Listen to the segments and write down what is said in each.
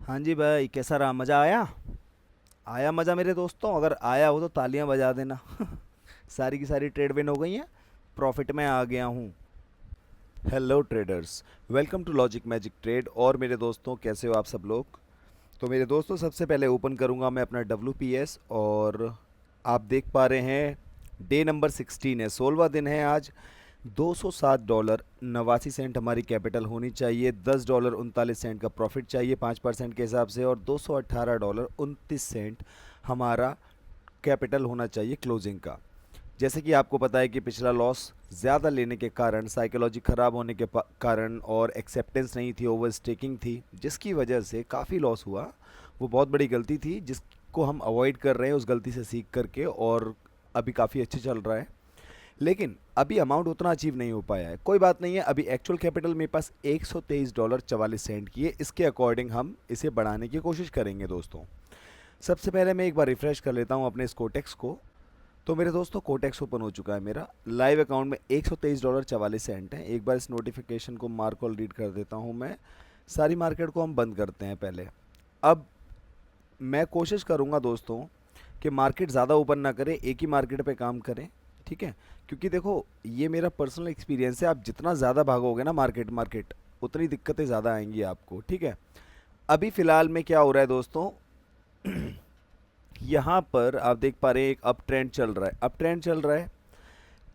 हाँ जी भाई, कैसा रहा? मज़ा आया? आया मज़ा मेरे दोस्तों? अगर आया हो तो तालियां बजा देना। सारी की सारी ट्रेड विन हो गई हैं। प्रॉफिट में आ गया हूँ। Hello traders, welcome to logic magic trade. और मेरे दोस्तों, कैसे हो आप सब लोग? तो मेरे दोस्तों, सबसे पहले ओपन करूँगा मैं अपना WPS। और आप देख पा रहे हैं डे नंबर 16 है, 16वां दिन है आज। $207.89 हमारी कैपिटल होनी चाहिए। $10.39 का प्रॉफिट चाहिए 5% के हिसाब से। और $218.29 हमारा कैपिटल होना चाहिए क्लोजिंग का। जैसे कि आपको पता है कि पिछला लॉस ज़्यादा लेने के कारण, साइकोलॉजी ख़राब होने के कारण और एक्सेप्टेंस नहीं थी, ओवर स्टेकिंग थी, जिसकी वजह से काफ़ी लॉस हुआ। वो बहुत बड़ी गलती थी जिसको हम अवॉइड कर रहे हैं, उस गलती से सीख करके। और अभी काफ़ी अच्छे चल रहा है, लेकिन अभी अमाउंट उतना अचीव नहीं हो पाया है। कोई बात नहीं है, अभी एक्चुअल कैपिटल मेरे पास $123.44 की है। इसके अकॉर्डिंग हम इसे बढ़ाने की कोशिश करेंगे दोस्तों। सबसे पहले मैं एक बार रिफ्रेश कर लेता हूँ अपने इस कोटेक्स को। तो मेरे दोस्तों, कोटेक्स ओपन हो चुका है मेरा। लाइव अकाउंट में $123.44 है। एक बार इस नोटिफिकेशन को मार्क और रीड कर देता हूँ मैं। सारी मार्केट को हम बंद करते हैं पहले। अब मैं कोशिश करूँगा दोस्तों कि मार्केट ज़्यादा ओपन ना करें, एक ही मार्केट पे काम करें। ठीक है? क्योंकि देखो, ये मेरा पर्सनल एक्सपीरियंस है, आप जितना ज़्यादा भागोगे ना मार्केट मार्केट, उतनी दिक्कतें ज़्यादा आएंगी आपको। ठीक है? अभी फ़िलहाल में क्या हो रहा है दोस्तों, यहाँ पर आप देख पा रहे हैं एक अप ट्रेंड चल रहा है, अप ट्रेंड चल रहा है।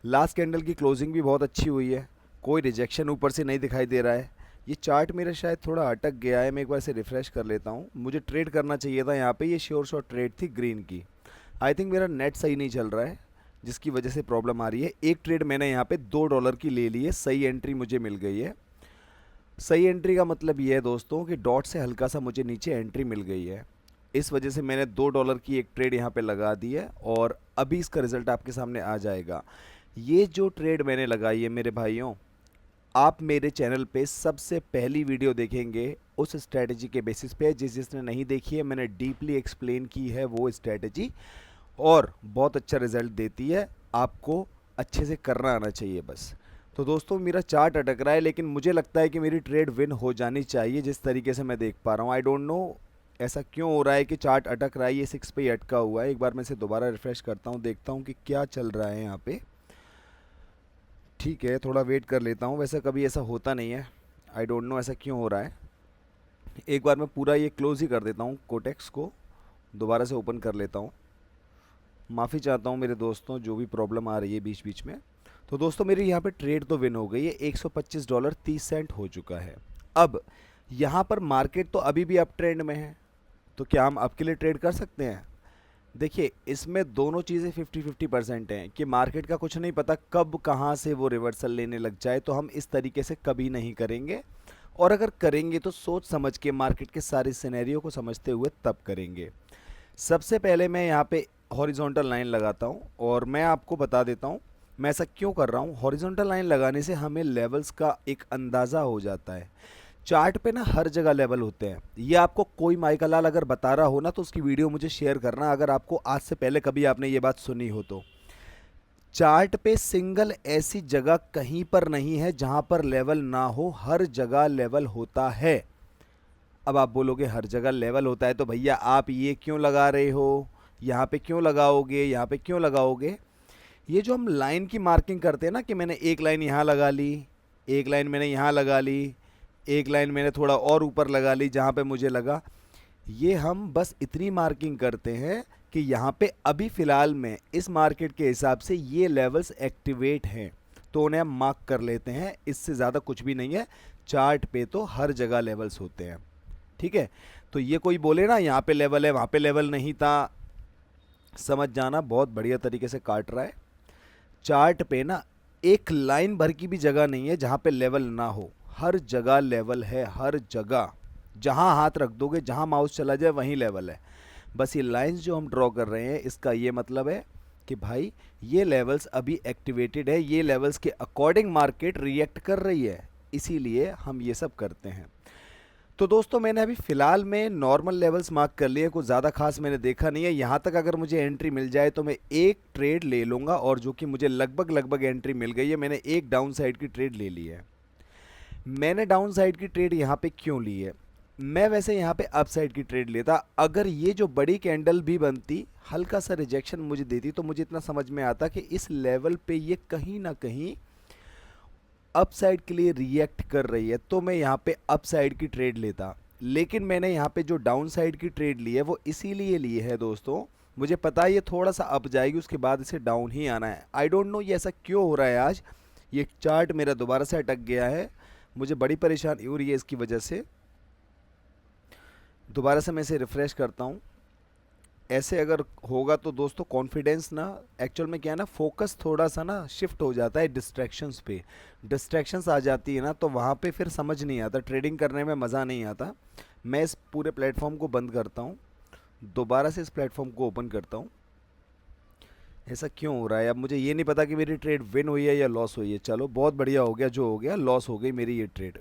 लास्ट कैंडल की क्लोजिंग भी बहुत अच्छी हुई है, कोई रिजेक्शन ऊपर से नहीं दिखाई दे रहा है। ये चार्ट मेरा शायद थोड़ा अटक गया है, मैं एक बार से रिफ़्रेश कर लेता हूँ। मुझे ट्रेड करना चाहिए था यहाँ पे, ये श्योर शॉट ट्रेड थी ग्रीन की। आई थिंक मेरा नेट सही नहीं चल रहा है, जिसकी वजह से प्रॉब्लम आ रही है। एक ट्रेड मैंने यहाँ पे $2 की ले ली है, सही एंट्री मुझे मिल गई है। सही एंट्री का मतलब ये है दोस्तों कि डॉट से हल्का सा मुझे नीचे एंट्री मिल गई है। इस वजह से मैंने $2 की एक ट्रेड यहाँ पे लगा दी है, और अभी इसका रिजल्ट आपके सामने आ जाएगा। ये जो ट्रेड मैंने लगाई है मेरे भाइयों, आप मेरे चैनल पे सबसे पहली वीडियो देखेंगे उस स्ट्रैटेजी के बेसिस पे। जिसने नहीं देखी है, मैंने डीपली एक्सप्लेन की है वो स्ट्रैटेजी, और बहुत अच्छा रिजल्ट देती है। आपको अच्छे से करना आना चाहिए बस। तो दोस्तों, मेरा चार्ट अटक रहा है, लेकिन मुझे लगता है कि मेरी ट्रेड विन हो जानी चाहिए जिस तरीके से मैं देख पा रहा हूँ। आई डोंट नो ऐसा क्यों हो रहा है कि चार्ट अटक रहा है। ये 6 पे ही अटका हुआ है। एक बार मैं इसे दोबारा रिफ्रेश करता हूँ, देखता हूँ कि क्या चल रहा है यहाँ पे। ठीक है, थोड़ा वेट कर लेता हूँ। वैसे कभी ऐसा होता नहीं है, आई डोंट नो ऐसा क्यों हो रहा है। एक बार मैं पूरा ये क्लोज ही कर देता हूँ, कोटेक्स को दोबारा से ओपन कर लेता हूँ। माफ़ी चाहता हूँ मेरे दोस्तों, जो भी प्रॉब्लम आ रही है बीच बीच में। तो दोस्तों, मेरी यहाँ पे ट्रेड तो विन हो गई है, $125.30 हो चुका है। अब यहाँ पर मार्केट तो अभी भी अप ट्रेंड में है, तो क्या हम अब के लिए ट्रेड कर सकते हैं? देखिए, इसमें दोनों चीज़ें 50-50% हैं कि मार्केट का कुछ नहीं पता कब कहाँ से वो रिवर्सल लेने लग जाए। तो हम इस तरीके से कभी नहीं करेंगे, और अगर करेंगे तो सोच समझ के, मार्केट के सारे सिनेरियो को समझते हुए तब करेंगे। सबसे पहले मैं यहाँ पे हॉरिजॉन्टल लाइन लगाता हूँ, और मैं आपको बता देता हूँ मैं ऐसा क्यों कर रहा हूँ। हॉरिजॉन्टल लाइन लगाने से हमें लेवल्स का एक अंदाज़ा हो जाता है। चार्ट पे ना हर जगह लेवल होते हैं। ये आपको कोई माइका लाल अगर बता रहा हो ना, तो उसकी वीडियो मुझे शेयर करना, अगर आपको आज से पहले कभी आपने ये बात सुनी हो तो। चार्ट पे सिंगल ऐसी जगह कहीं पर नहीं है जहां पर लेवल ना हो, हर जगह लेवल होता है। अब आप बोलोगे हर जगह लेवल होता है तो भैया आप ये क्यों लगा रहे हो, यहाँ पे क्यों लगाओगे, यहाँ पे क्यों लगाओगे? ये जो हम लाइन की मार्किंग करते हैं ना, कि मैंने एक लाइन यहाँ लगा ली, एक लाइन मैंने यहाँ लगा ली, एक लाइन मैंने थोड़ा और ऊपर लगा ली जहाँ पे मुझे लगा, ये हम बस इतनी मार्किंग करते हैं कि यहाँ पे अभी फ़िलहाल में इस मार्केट के हिसाब से ये लेवल्स एक्टिवेट हैं, तो उन्हें हम मार्क कर लेते हैं। इससे ज़्यादा कुछ भी नहीं है। चार्ट पे तो हर जगह लेवल्स होते हैं। ठीक है? तो ये कोई बोले ना यहाँ पे लेवल है वहाँ पे लेवल नहीं था, समझ जाना बहुत बढ़िया तरीके से काट रहा है। चार्ट पे ना एक लाइन भर की भी जगह नहीं है जहाँ पे लेवल ना हो, हर जगह लेवल है, हर जगह। जहाँ हाथ रख दोगे, जहाँ माउस चला जाए, वहीं लेवल है। बस ये लाइंस जो हम ड्रॉ कर रहे हैं, इसका ये मतलब है कि भाई ये लेवल्स अभी एक्टिवेटेड है, ये लेवल्स के अकॉर्डिंग मार्केट रिएक्ट कर रही है, इसीलिए हम ये सब करते हैं। तो दोस्तों, मैंने अभी फ़िलहाल में नॉर्मल लेवल्स मार्क कर लिए, कुछ ज़्यादा खास मैंने देखा नहीं है। यहाँ तक अगर मुझे एंट्री मिल जाए तो मैं एक ट्रेड ले लूँगा, और जो कि मुझे लगभग लगभग एंट्री मिल गई है। मैंने एक डाउन साइड की ट्रेड ले ली है। मैंने डाउन साइड की ट्रेड यहाँ पे क्यों ली है? मैं वैसे यहाँ पे अपसाइड की ट्रेड लेता। अगर ये जो बड़ी कैंडल भी बनती, हल्का सा रिजेक्शन मुझे देती, तो मुझे इतना समझ में आता कि इस लेवल पे ये कहीं ना कहीं अपसाइड के लिए रिएक्ट कर रही है, तो मैं यहाँ पे अपसाइड की ट्रेड लेता। लेकिन मैंने यहाँ पे जो डाउन साइड की ट्रेड ली है वो इसीलिए ली है दोस्तों, मुझे पता है ये थोड़ा सा अप जाएगी, उसके बाद इसे डाउन ही आना है। आई डोंट नो ये ऐसा क्यों हो रहा है आज। ये चार्ट मेरा दोबारा से अटक गया है, मुझे बड़ी परेशानी हो रही है इसकी वजह से। दोबारा से मैं इसे रिफ़्रेश करता हूँ। ऐसे अगर होगा तो दोस्तों कॉन्फिडेंस ना, एक्चुअल में क्या है ना, फोकस थोड़ा सा ना शिफ्ट हो जाता है डिस्ट्रैक्शंस पे। डिस्ट्रैक्शंस आ जाती है ना, तो वहाँ पे फिर समझ नहीं आता, ट्रेडिंग करने में मज़ा नहीं आता। मैं इस पूरे प्लेटफॉर्म को बंद करता हूँ, दोबारा से इस प्लेटफॉर्म को ओपन करता हूँ। ऐसा क्यों हो रहा है अब मुझे ये नहीं पता कि मेरी ट्रेड विन हुई है या लॉस हुई है। चलो बहुत बढ़िया हो गया, जो हो गया, लॉस हो गई मेरी ये ट्रेड।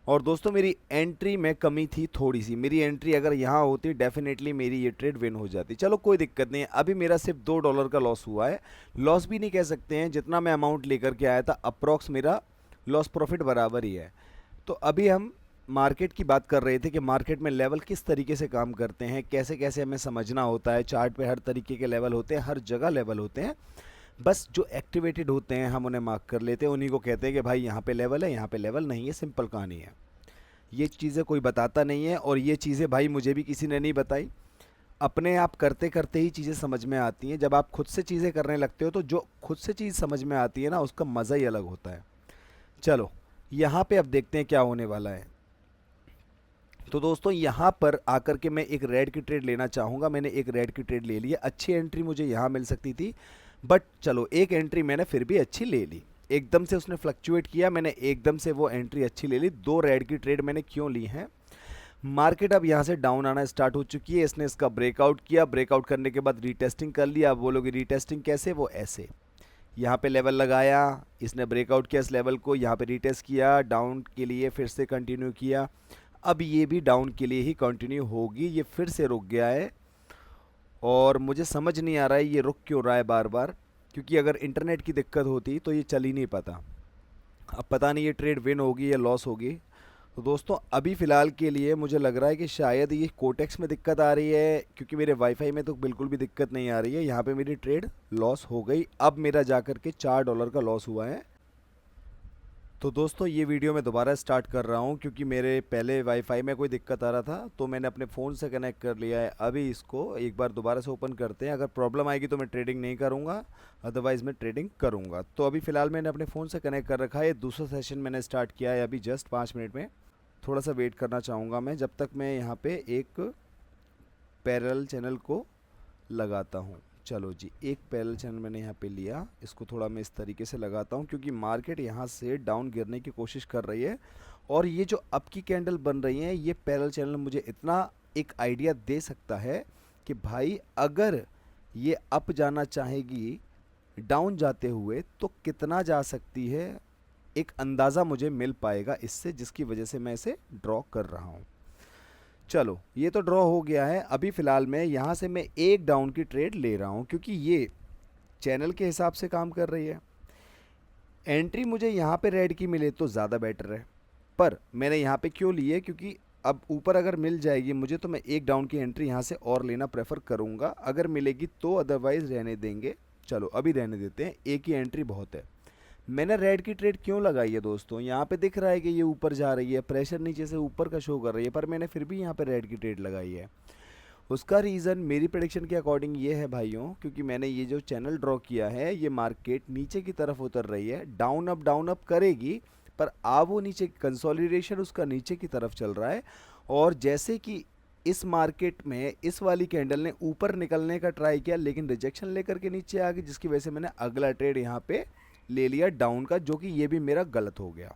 और दोस्तों मेरी एंट्री में कमी थी थोड़ी सी, मेरी एंट्री अगर यहाँ होती डेफिनेटली मेरी ये ट्रेड विन हो जाती। चलो कोई दिक्कत नहीं है, अभी मेरा सिर्फ $2 का लॉस हुआ है। लॉस भी नहीं कह सकते हैं, जितना मैं अमाउंट लेकर के आया था अप्रॉक्स मेरा लॉस प्रॉफिट बराबर ही है। तो अभी हम मार्केट की बात कर रहे थे कि मार्केट में लेवल किस तरीके से काम करते हैं, कैसे कैसे हमें समझना होता है। चार्ट पे हर तरीके के लेवल होते हैं, हर जगह लेवल होते हैं, बस जो एक्टिवेटेड होते हैं हम उन्हें मार्क कर लेते हैं, उन्हीं को कहते हैं कि भाई यहाँ पे लेवल है, यहाँ पे लेवल नहीं है। सिंपल कहानी है, ये चीज़ें कोई बताता नहीं है। और ये चीज़ें भाई मुझे भी किसी ने नहीं बताई, अपने आप करते करते ही चीज़ें समझ में आती हैं। जब आप खुद से चीज़ें करने लगते हो तो जो खुद से चीज़ समझ में आती है ना, उसका मज़ा ही अलग होता है। चलो यहाँ पे अब देखते हैं क्या होने वाला है। तो दोस्तों यहाँ पर आकर के मैं एक रेड की ट्रेड लेना चाहूँगा। मैंने एक रेड की ट्रेड ले ली है, अच्छी एंट्री मुझे यहाँ मिल सकती थी, बट चलो एक एंट्री मैंने फिर भी अच्छी ले ली। एकदम से उसने फ्लक्चुएट किया, मैंने एकदम से वो एंट्री अच्छी ले ली। 2 रेड की ट्रेड मैंने क्यों ली है? मार्केट अब यहाँ से डाउन आना स्टार्ट हो चुकी है, इसने इसका ब्रेकआउट किया, ब्रेकआउट करने के बाद रीटेस्टिंग कर लिया। आप बोलोगे रीटेस्टिंग कैसे? वो ऐसे, यहाँ पे लेवल लगाया, इसने ब्रेकआउट किया इस लेवल को, यहाँ पे रीटेस्ट किया, डाउन के लिए फिर से कंटिन्यू किया। अब ये भी डाउन के लिए ही कंटिन्यू होगी, ये फिर से रुक गया है और मुझे समझ नहीं आ रहा है ये रुक क्यों रहा है बार बार, क्योंकि अगर इंटरनेट की दिक्कत होती तो ये चल ही नहीं पाता। अब पता नहीं ये ट्रेड विन होगी या लॉस होगी। तो दोस्तों अभी फ़िलहाल के लिए मुझे लग रहा है कि शायद ये कोटेक्स में दिक्कत आ रही है, क्योंकि मेरे वाईफाई में तो बिल्कुल भी दिक्कत नहीं आ रही है। यहाँ पे मेरी ट्रेड लॉस हो गई, अब मेरा जा कर के $4 का लॉस हुआ है। तो दोस्तों ये वीडियो मैं दोबारा स्टार्ट कर रहा हूँ, क्योंकि मेरे पहले वाईफाई में कोई दिक्कत आ रहा था, तो मैंने अपने फ़ोन से कनेक्ट कर लिया है। अभी इसको एक बार दोबारा से ओपन करते हैं। अगर प्रॉब्लम आएगी तो मैं ट्रेडिंग नहीं करूँगा, अदरवाइज़ मैं ट्रेडिंग करूँगा। तो अभी फ़िलहाल मैंने अपने फ़ोन से कनेक्ट कर रखा है। दूसरा सेशन मैंने स्टार्ट किया है अभी जस्ट 5 मिनट में। थोड़ा सा वेट करना चाहूँगा मैं, जब तक मैं यहाँ पर एक पैरेलल चैनल को लगाता हूँ। चलो जी, एक पैरेलल चैनल मैंने यहाँ पे लिया, इसको थोड़ा मैं इस तरीके से लगाता हूँ, क्योंकि मार्केट यहाँ से डाउन गिरने की कोशिश कर रही है। और ये जो अप की कैंडल बन रही है, ये पैरेलल चैनल मुझे इतना एक आइडिया दे सकता है कि भाई अगर ये अप जाना चाहेगी डाउन जाते हुए तो कितना जा सकती है, एक अंदाज़ा मुझे मिल पाएगा इससे, जिसकी वजह से मैं इसे ड्रॉ कर रहा हूँ। चलो ये तो ड्रॉ हो गया है। अभी फ़िलहाल मैं यहाँ से मैं एक डाउन की ट्रेड ले रहा हूँ, क्योंकि ये चैनल के हिसाब से काम कर रही है। एंट्री मुझे यहाँ पे रेड की मिले तो ज़्यादा बेटर है, पर मैंने यहाँ पे क्यों ली है, क्योंकि अब ऊपर अगर मिल जाएगी मुझे तो मैं एक डाउन की एंट्री यहाँ से और लेना प्रेफर करूँगा, अगर मिलेगी तो, अदरवाइज़ रहने देंगे। चलो अभी रहने देते हैं, एक ही एंट्री बहुत है। मैंने रेड की ट्रेड क्यों लगाई है दोस्तों? यहाँ पे दिख रहा है कि ये ऊपर जा रही है, प्रेशर नीचे से ऊपर का शो कर रही है, पर मैंने फिर भी यहाँ पे रेड की ट्रेड लगाई है। उसका रीज़न मेरी प्रेडिक्शन के अकॉर्डिंग ये है भाइयों, क्योंकि मैंने ये जो चैनल ड्रॉ किया है, ये मार्केट नीचे की तरफ उतर रही है, डाउन अप करेगी, पर अब वो नीचे कंसोलिडेशन उसका नीचे की तरफ चल रहा है। और जैसे कि इस मार्केट में इस वाली कैंडल ने ऊपर निकलने का ट्राई किया, लेकिन रिजेक्शन लेकर के नीचे आ गई, जिसकी वजह से मैंने अगला ट्रेड यहाँ पे ले लिया डाउन का, जो कि ये भी मेरा गलत हो गया।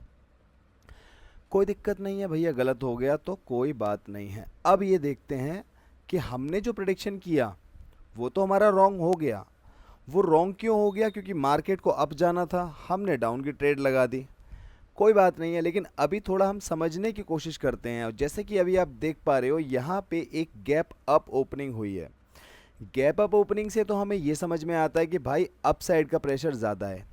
कोई दिक्कत नहीं है भैया, गलत हो गया तो कोई बात नहीं है। अब ये देखते हैं कि हमने जो प्रेडिक्शन किया वो तो हमारा रॉन्ग हो गया। वो रॉन्ग क्यों हो गया? क्योंकि मार्केट को अप जाना था, हमने डाउन की ट्रेड लगा दी। कोई बात नहीं है, लेकिन अभी थोड़ा हम समझने की कोशिश करते हैं। और जैसे कि अभी आप देख पा रहे हो, यहाँ पे एक गैप अप ओपनिंग हुई है। गैप अप ओपनिंग से तो हमें ये समझ में आता है कि भाई अप साइड का प्रेशर ज़्यादा है,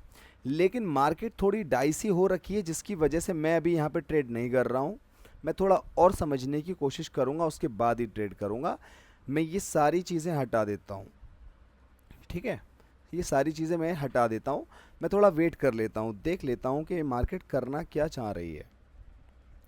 लेकिन मार्केट थोड़ी डाइसी हो रखी है, जिसकी वजह से मैं अभी यहाँ पे ट्रेड नहीं कर रहा हूँ। मैं थोड़ा और समझने की कोशिश करूँगा, उसके बाद ही ट्रेड करूँगा। मैं ये सारी चीज़ें हटा देता हूँ, ठीक है, ये सारी चीज़ें मैं हटा देता हूँ। मैं थोड़ा वेट कर लेता हूँ, देख लेता हूँ कि मार्केट करना क्या चाह रही है,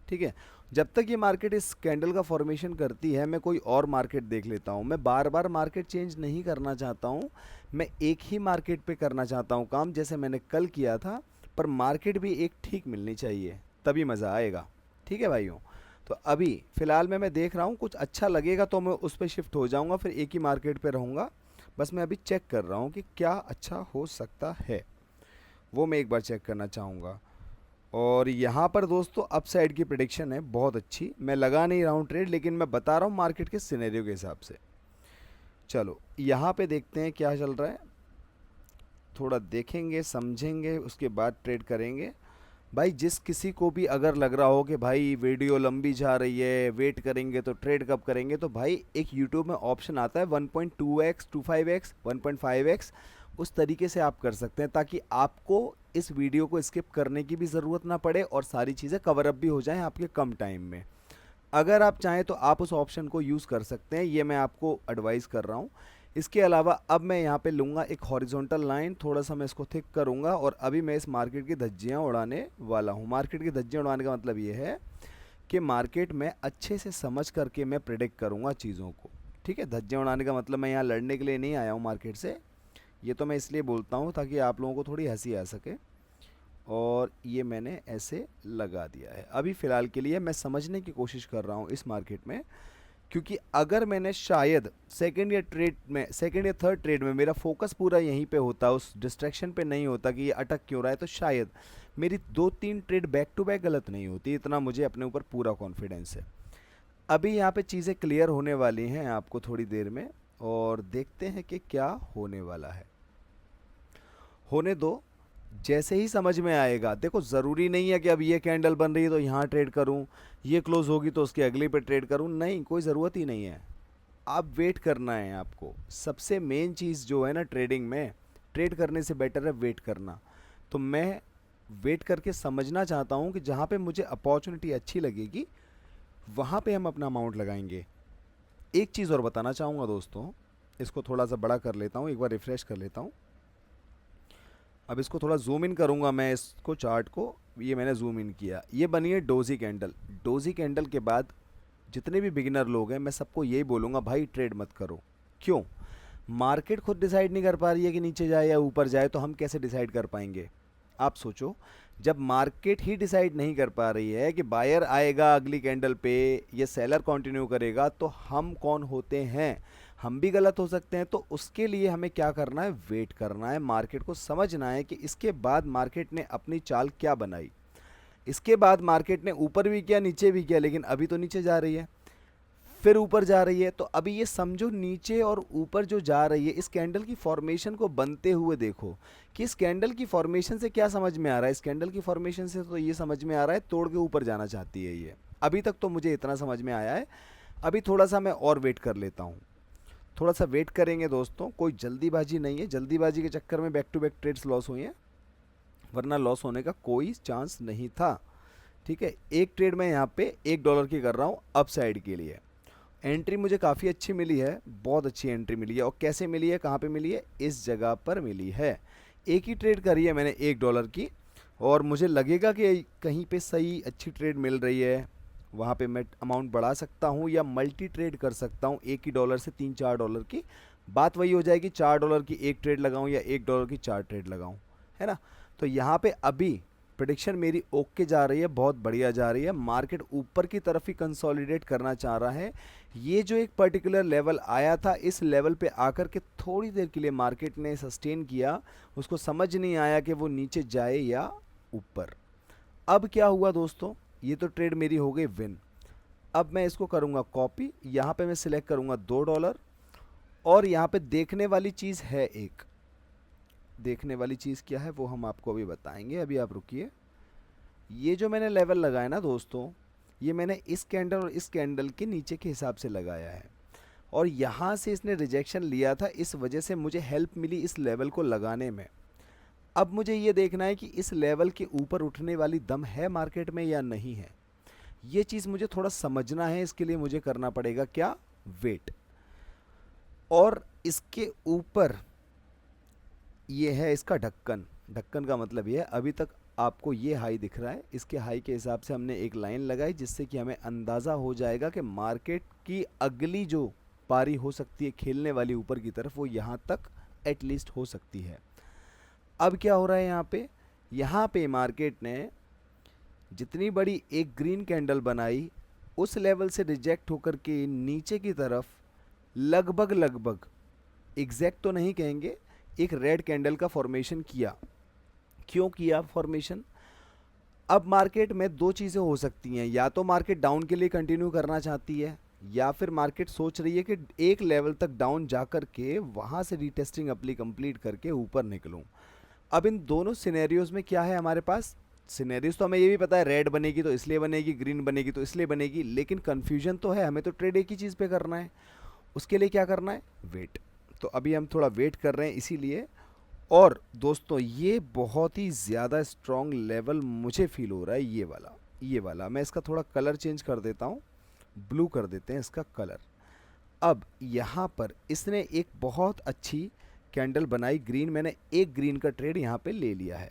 ठीक है। जब तक ये मार्केट इस कैंडल का फॉर्मेशन करती है, मैं कोई और मार्केट देख लेता हूँ। मैं बार बार मार्केट चेंज नहीं करना चाहता हूँ, मैं एक ही मार्केट पे करना चाहता हूँ काम, जैसे मैंने कल किया था। पर मार्केट भी एक ठीक मिलनी चाहिए, तभी मज़ा आएगा, ठीक है भाइयों। तो अभी फ़िलहाल मैं देख रहा हूँ, कुछ अच्छा लगेगा तो मैं उस पर शिफ्ट हो जाऊँगा, फिर एक ही मार्केट पे रहूँगा। बस मैं अभी चेक कर रहा हूँ कि क्या अच्छा हो सकता है, वो मैं एक बार चेक करना चाहूँगा। और यहाँ पर दोस्तों अपसाइड की प्रिडिक्शन है बहुत अच्छी। मैं लगा नहीं रहा हूँ ट्रेड, लेकिन मैं बता रहा हूँ मार्केट के सिनेरियो के हिसाब से। चलो यहाँ पे देखते हैं क्या चल रहा है, थोड़ा देखेंगे समझेंगे, उसके बाद ट्रेड करेंगे। भाई जिस किसी को भी अगर लग रहा हो कि भाई वीडियो लंबी जा रही है, वेट करेंगे तो ट्रेड कब करेंगे, तो भाई एक यूट्यूब में ऑप्शन आता है 1.2x 25x 1.5x, उस तरीके से आप कर सकते हैं, ताकि आपको इस वीडियो को स्किप करने की भी ज़रूरत ना पड़े और सारी चीज़ें कवर अप भी हो जाएं आपके कम टाइम में। अगर आप चाहें तो आप उस ऑप्शन को यूज़ कर सकते हैं, ये मैं आपको एडवाइस कर रहा हूँ। इसके अलावा अब मैं यहाँ पे लूँगा एक हॉरिजॉन्टल लाइन, थोड़ा सा मैं इसको थिक करूँगा, और अभी मैं इस मार्केट की धज्जियाँ उड़ाने वाला हूँ। मार्केट की धज्जियाँ उड़ाने का मतलब ये है कि मार्केट में अच्छे से समझ करके मैं प्रिडिक्ट करूँगा चीज़ों को, ठीक है। धज्जियाँ उड़ाने का मतलब मैं यहाँ लड़ने के लिए नहीं आया हूँ मार्केट से, ये तो मैं इसलिए बोलता हूँ ताकि आप लोगों को थोड़ी हंसी आ सके। और ये मैंने ऐसे लगा दिया है। अभी फ़िलहाल के लिए मैं समझने की कोशिश कर रहा हूँ इस मार्केट में, क्योंकि अगर मैंने शायद सेकंड या थर्ड ट्रेड में मेरा फोकस पूरा यहीं पे होता, उस डिस्ट्रैक्शन पे नहीं होता कि ये अटक क्यों रहा है, तो शायद मेरी 2-3 ट्रेड बैक टू बैक गलत नहीं होती। इतना मुझे अपने ऊपर पूरा कॉन्फिडेंस है। अभी यहाँ पे चीज़ें क्लियर होने वाली हैं आपको थोड़ी देर में, और देखते हैं कि क्या होने वाला है। होने दो, जैसे ही समझ में आएगा। देखो ज़रूरी नहीं है कि अब ये कैंडल बन रही है तो यहाँ ट्रेड करूँ, ये क्लोज होगी तो उसके अगले पे ट्रेड करूँ, नहीं, कोई ज़रूरत ही नहीं है। आप वेट करना है आपको। सबसे मेन चीज़ जो है ना ट्रेडिंग में, ट्रेड करने से बेटर है वेट करना। तो मैं वेट करके समझना चाहता हूँ कि जहाँ पे मुझे अपॉर्चुनिटी अच्छी लगेगी वहाँ पे हम अपना अमाउंट लगाएंगे। एक चीज़ और बताना चाहूँगा दोस्तों, इसको थोड़ा सा बड़ा कर लेता हूँ, एक बार रिफ़्रेश कर लेता हूँ। अब इसको थोड़ा जूम इन करूँगा मैं, इसको चार्ट को, ये मैंने जूम इन किया, ये बनी है डोजी कैंडल। डोजी कैंडल के बाद जितने भी बिगिनर लोग हैं मैं सबको यही बोलूँगा, भाई ट्रेड मत करो। क्यों? मार्केट खुद डिसाइड नहीं कर पा रही है कि नीचे जाए या ऊपर जाए, तो हम कैसे डिसाइड कर पाएंगे? आप सोचो, जब मार्केट ही डिसाइड नहीं कर पा रही है कि बायर आएगा अगली कैंडल पे या सेलर कंटिन्यू करेगा, तो हम कौन होते हैं? हम भी गलत हो सकते हैं। तो उसके लिए हमें क्या करना है? वेट करना है, मार्केट को समझना है कि इसके बाद मार्केट ने अपनी चाल क्या बनाई। इसके बाद मार्केट ने ऊपर भी किया नीचे भी किया, लेकिन अभी तो नीचे जा रही है, फिर ऊपर जा रही है। तो अभी ये समझो, नीचे और ऊपर जो जा रही है, इस कैंडल की फॉर्मेशन को बनते हुए देखो कि इस कैंडल की फॉर्मेशन से क्या समझ में आ रहा है। इस कैंडल की फॉर्मेशन से तो ये समझ में आ रहा है तोड़ के ऊपर जाना चाहती है ये। अभी तक तो मुझे इतना समझ में आया है। अभी थोड़ा सा मैं और वेट कर लेता हूँ, थोड़ा सा वेट करेंगे दोस्तों। कोई जल्दीबाजी नहीं है, जल्दीबाजी के चक्कर में back to back trades loss हुई हैं, वरना लॉस होने का कोई चांस नहीं था, ठीक है। एक ट्रेड मैं यहाँ पे $1 की कर रहा हूँ अप साइड के लिए। एंट्री मुझे काफ़ी अच्छी मिली है, बहुत अच्छी एंट्री मिली है। और कैसे मिली है, कहाँ पे मिली है? इस जगह पर मिली है। एक ही ट्रेड करी है मैंने $1 की, और मुझे लगेगा कि कहीं पे सही अच्छी ट्रेड मिल रही है, वहाँ पे मैं अमाउंट बढ़ा सकता हूँ या मल्टी ट्रेड कर सकता हूँ। एक ही डॉलर से $3-4 की बात वही हो जाएगी, $4 की एक ट्रेड लगाऊँ या $1 की 4 ट्रेड लगाऊँ, है ना। तो यहाँ पे अभी प्रेडिक्शन मेरी ओके जा रही है, बहुत बढ़िया जा रही है। मार्केट ऊपर की तरफ ही कंसोलिडेट करना चाह रहा है। ये जो एक पर्टिकुलर लेवल आया था, इस लेवल पे आकर के थोड़ी देर के लिए मार्केट ने सस्टेन किया, उसको समझ नहीं आया कि वो नीचे जाए या ऊपर। अब क्या हुआ दोस्तों, ये तो ट्रेड मेरी हो गई विन। अब मैं इसको करूँगा कॉपी, यहाँ पे मैं सिलेक्ट करूँगा $2, और यहाँ पे देखने वाली चीज़ है एक, देखने वाली चीज़ क्या है वो हम आपको अभी बताएंगे। अभी आप रुकिए। ये जो मैंने लेवल लगाया ना दोस्तों, ये मैंने इस कैंडल और इस कैंडल के नीचे के हिसाब से लगाया है, और यहाँ से इसने रिजेक्शन लिया था, इस वजह से मुझे हेल्प मिली इस लेवल को लगाने में। अब मुझे ये देखना है कि इस लेवल के ऊपर उठने वाली दम है मार्केट में या नहीं है। ये चीज़ मुझे थोड़ा समझना है, इसके लिए मुझे करना पड़ेगा क्या, वेट। और इसके ऊपर ये है इसका ढक्कन। ढक्कन का मतलब ये है, अभी तक आपको ये हाई दिख रहा है, इसके हाई के हिसाब से हमने एक लाइन लगाई जिससे कि हमें अंदाज़ा हो जाएगा कि मार्केट की अगली जो पारी हो सकती है खेलने वाली ऊपर की तरफ, वो यहाँ तक एटलीस्ट हो सकती है। अब क्या हो रहा है यहाँ पे मार्केट ने जितनी बड़ी एक ग्रीन कैंडल बनाई, उस लेवल से रिजेक्ट होकर के नीचे की तरफ लगभग एग्जैक्ट तो नहीं कहेंगे, एक रेड कैंडल का फॉर्मेशन किया। क्यों किया फॉर्मेशन? अब मार्केट में दो चीज़ें हो सकती हैं, या तो मार्केट डाउन के लिए कंटिन्यू करना चाहती है, या फिर मार्केट सोच रही है कि एक लेवल तक डाउन जा कर के वहाँ से रीटेस्टिंग अपनी कंप्लीट करके ऊपर निकलूँ। अब इन दोनों सिनेरियोज़ में क्या है हमारे पास, सिनेरियोज तो हमें ये भी पता है, रेड बनेगी तो इसलिए बनेगी, ग्रीन बनेगी तो इसलिए बनेगी, लेकिन कन्फ्यूजन तो है, हमें तो ट्रेड एक ही चीज़ पे करना है। उसके लिए क्या करना है, वेट। तो अभी हम थोड़ा वेट कर रहे हैं इसीलिए। और दोस्तों ये बहुत ही ज़्यादा स्ट्रॉन्ग लेवल मुझे फील हो रहा है, ये वाला मैं इसका थोड़ा कलर चेंज कर देता हूँ, ब्लू कर देते हैं इसका कलर। अब यहाँ पर इसने एक बहुत अच्छी कैंडल बनाई ग्रीन, मैंने एक ग्रीन का ट्रेड यहाँ पे ले लिया है,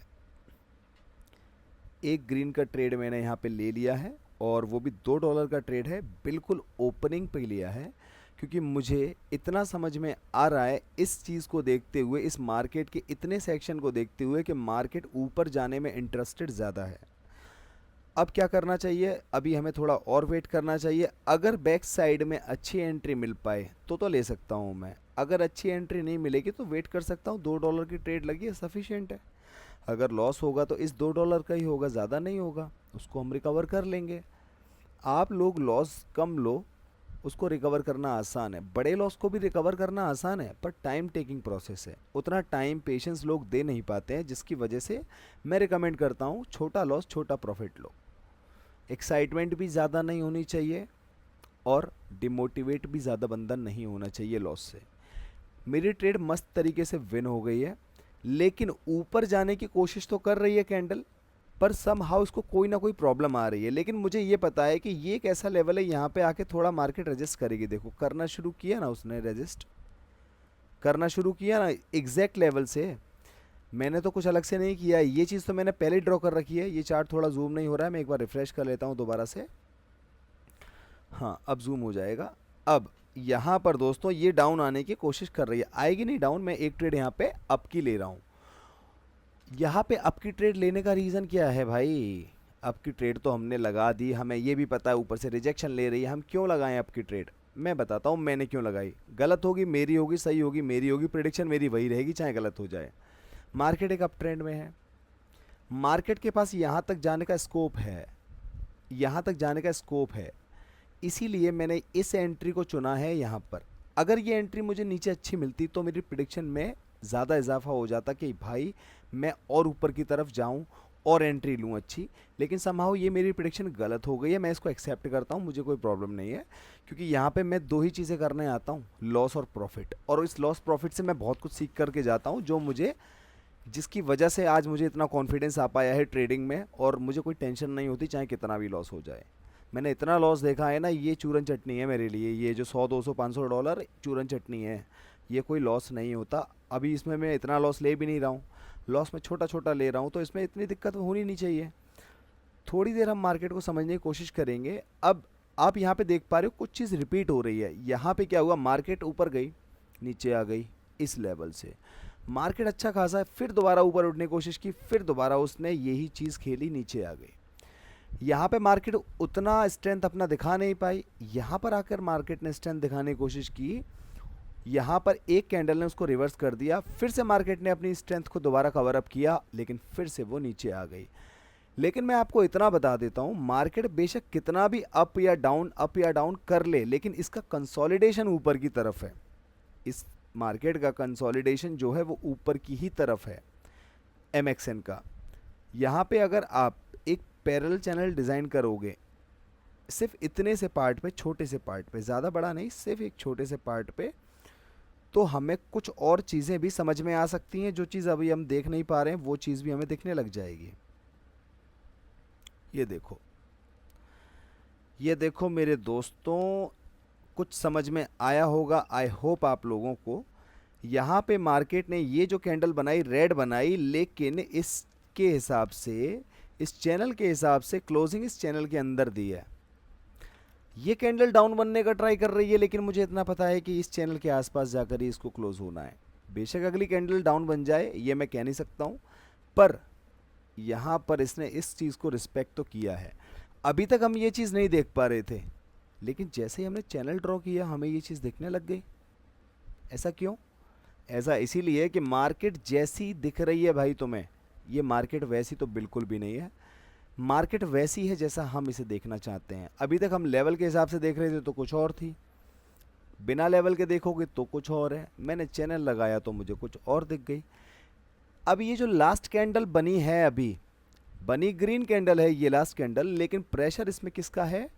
एक ग्रीन का ट्रेड मैंने यहाँ पे ले लिया है, और वो भी $2 का ट्रेड है, बिल्कुल ओपनिंग पे लिया है, क्योंकि मुझे इतना समझ में आ रहा है इस चीज़ को देखते हुए, इस मार्केट के इतने सेक्शन को देखते हुए कि मार्केट ऊपर जाने में इंटरेस्टेड ज़्यादा है। अब क्या करना चाहिए, अभी हमें थोड़ा और वेट करना चाहिए। अगर बैक साइड में अच्छी एंट्री मिल पाए तो ले सकता हूँ मैं, अगर अच्छी एंट्री नहीं मिलेगी तो वेट कर सकता हूँ। $2 की ट्रेड लगी है, सफिशिएंट है। अगर लॉस होगा तो इस $2 का ही होगा, ज़्यादा नहीं होगा, उसको हम रिकवर कर लेंगे। आप लोग लॉस कम लो, उसको रिकवर करना आसान है, बड़े लॉस को भी रिकवर करना आसान है, पर टाइम टेकिंग प्रोसेस है, उतना टाइम पेशेंस लोग दे नहीं पाते हैं, जिसकी वजह से मैं रिकमेंड करता हूँ छोटा लॉस छोटा प्रॉफिट लो। एक्साइटमेंट भी ज़्यादा नहीं होनी चाहिए और डिमोटिवेट भी ज़्यादा बंदा नहीं होना चाहिए लॉस से। मेरी ट्रेड मस्त तरीके से विन हो गई है, लेकिन ऊपर जाने की कोशिश तो कर रही है कैंडल, पर सम हाउ इसको कोई ना कोई प्रॉब्लम आ रही है। लेकिन मुझे ये पता है कि ये एक ऐसा लेवल है, यहाँ पे आके थोड़ा मार्केट रजिस्ट करेगी। देखो करना शुरू किया ना, उसने रजिस्ट करना शुरू किया ना एग्जैक्ट लेवल से। मैंने तो कुछ अलग से नहीं किया है, ये चीज़ तो मैंने पहले ही ड्रॉ कर रखी है। ये चार्ट थोड़ा जूम नहीं हो रहा है, मैं एक बार रिफ्रेश कर लेता हूँ दोबारा से। हाँ अब जूम हो जाएगा। अब यहाँ पर दोस्तों ये डाउन आने की कोशिश कर रही है, आएगी नहीं डाउन। मैं एक ट्रेड यहाँ पे अप की ले रहा हूँ। यहाँ पे अप की ट्रेड लेने का रीज़न क्या है भाई, अप की ट्रेड तो हमने लगा दी, हमें ये भी पता है ऊपर से रिजेक्शन ले रही है, हम क्यों लगाएं अप की ट्रेड। मैं बताता हूँ मैंने क्यों लगाई। गलत होगी मेरी, होगी सही होगी मेरी, होगी प्रेडिक्शन मेरी वही रहेगी चाहे गलत हो जाए। मार्केट एक अप ट्रेंड में है, मार्केट के पास यहाँ तक जाने का स्कोप है, यहाँ तक जाने का स्कोप है, इसीलिए मैंने इस एंट्री को चुना है यहाँ पर। अगर ये एंट्री मुझे नीचे अच्छी मिलती तो मेरी प्रिडिक्शन में ज़्यादा इजाफा हो जाता कि भाई मैं और ऊपर की तरफ जाऊं और एंट्री लूं अच्छी। लेकिन समहाउ ये मेरी प्रिडिक्शन गलत हो गई है, मैं इसको एक्सेप्ट करता हूं, मुझे कोई प्रॉब्लम नहीं है, क्योंकि यहाँ पे मैं दो ही चीज़ें करने आता हूँ, लॉस और प्रॉफिट। और इस लॉस प्रॉफिट से मैं बहुत कुछ सीख करके जाता हूँ, जो मुझे, जिसकी वजह से आज मुझे इतना कॉन्फिडेंस आ पाया है ट्रेडिंग में, और मुझे कोई टेंशन नहीं होती चाहे कितना भी लॉस हो जाए। मैंने इतना लॉस देखा है ना, ये चूरन चटनी है मेरे लिए, ये जो 100 200 500 डॉलर चूरन चटनी है, ये कोई लॉस नहीं होता। अभी इसमें मैं इतना लॉस ले भी नहीं रहा हूँ, लॉस मैं छोटा छोटा ले रहा हूँ, तो इसमें इतनी दिक्कत होनी नहीं चाहिए। थोड़ी देर हम मार्केट को समझने की कोशिश करेंगे। अब आप यहाँ पे देख पा रहे हो कुछ चीज़ रिपीट हो रही है। यहाँ पे क्या हुआ, मार्केट ऊपर गई, नीचे आ गई, इस लेवल से मार्केट अच्छा खासा है, फिर दोबारा ऊपर उठने की कोशिश की, फिर दोबारा उसने यही चीज़ खेली, नीचे आ गई। यहाँ पे मार्केट उतना स्ट्रेंथ अपना दिखा नहीं पाई, यहाँ पर आकर मार्केट ने स्ट्रेंथ दिखाने की कोशिश की, यहाँ पर एक कैंडल ने उसको रिवर्स कर दिया, फिर से मार्केट ने अपनी स्ट्रेंथ को दोबारा कवर अप किया, लेकिन फिर से वो नीचे आ गई। लेकिन मैं आपको इतना बता देता हूँ, मार्केट बेशक कितना भी अप या डाउन कर ले, लेकिन इसका कंसोलिडेशन ऊपर की तरफ है। इस मार्केट का कंसोलिडेशन जो है वो ऊपर की ही तरफ है, MXN का। यहाँ पे अगर आप एक पैरेलल चैनल डिज़ाइन करोगे, सिर्फ इतने से पार्ट पे, छोटे से पार्ट पे, ज़्यादा बड़ा नहीं, सिर्फ एक छोटे से पार्ट पे, तो हमें कुछ और चीज़ें भी समझ में आ सकती हैं। जो चीज़ अभी हम देख नहीं पा रहे हैं वो चीज़ भी हमें दिखने लग जाएगी। ये देखो, ये देखो मेरे दोस्तों, कुछ समझ में आया होगा आई होप आप लोगों को। यहाँ पे मार्केट ने ये जो कैंडल बनाई रेड बनाई, लेकिन इसके हिसाब से, इस चैनल के हिसाब से क्लोजिंग इस चैनल के अंदर दी है। ये कैंडल डाउन बनने का ट्राई कर रही है, लेकिन मुझे इतना पता है कि इस चैनल के आसपास जाकर ही इसको क्लोज होना है। बेशक अगली कैंडल डाउन बन जाए, ये मैं कह नहीं सकता हूँ, पर यहाँ पर इसने इस चीज़ को रिस्पेक्ट तो किया है। अभी तक हम ये चीज़ नहीं देख पा रहे थे, लेकिन जैसे ही हमने चैनल ड्रॉ किया हमें ये चीज़ दिखने लग गई। ऐसा क्यों? ऐसा इसीलिए कि मार्केट जैसी दिख रही है भाई तुम्हें, ये मार्केट वैसी तो बिल्कुल भी नहीं है। मार्केट वैसी है जैसा हम इसे देखना चाहते हैं। अभी तक हम लेवल के हिसाब से देख रहे थे तो कुछ और थी, बिना लेवल के देखोगे तो कुछ और है। मैंने चैनल लगाया तो मुझे कुछ और दिख गई। अब ये जो लास्ट कैंडल बनी है, अभी बनी ग्रीन कैंडल है ये लास्ट कैंडल, लेकिन प्रेशर इसमें किसका है?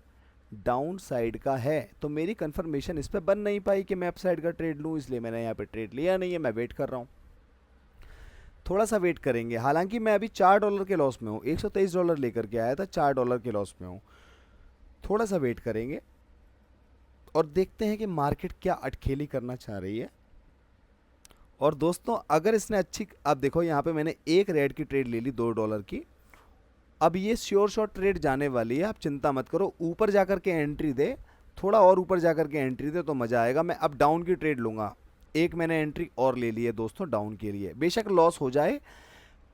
डाउन साइड का है। तो मेरी कंफर्मेशन इस पर बन नहीं पाई कि मैं अप साइड का ट्रेड लूँ, इसलिए मैंने यहाँ पे ट्रेड लिया नहीं है। मैं वेट कर रहा हूँ, थोड़ा सा वेट करेंगे। हालांकि मैं अभी $4 के लॉस में हूँ, $123 लेकर के आया था, $4 के लॉस में हूँ। थोड़ा सा वेट करेंगे और देखते हैं कि मार्केट क्या अटखेली करना चाह रही है। और दोस्तों अगर इसने अच्छी, अब देखो यहाँ पे मैंने एक रेड की ट्रेड ले ली $2 की। अब ये श्योर शॉट ट्रेड जाने वाली है, आप चिंता मत करो। ऊपर जाकर के एंट्री दे, थोड़ा और ऊपर जाकर के एंट्री दे तो मज़ा आएगा। मैं अब डाउन की ट्रेड लूँगा, एक मैंने एंट्री और ले ली है दोस्तों डाउन के लिए। बेशक लॉस हो जाए,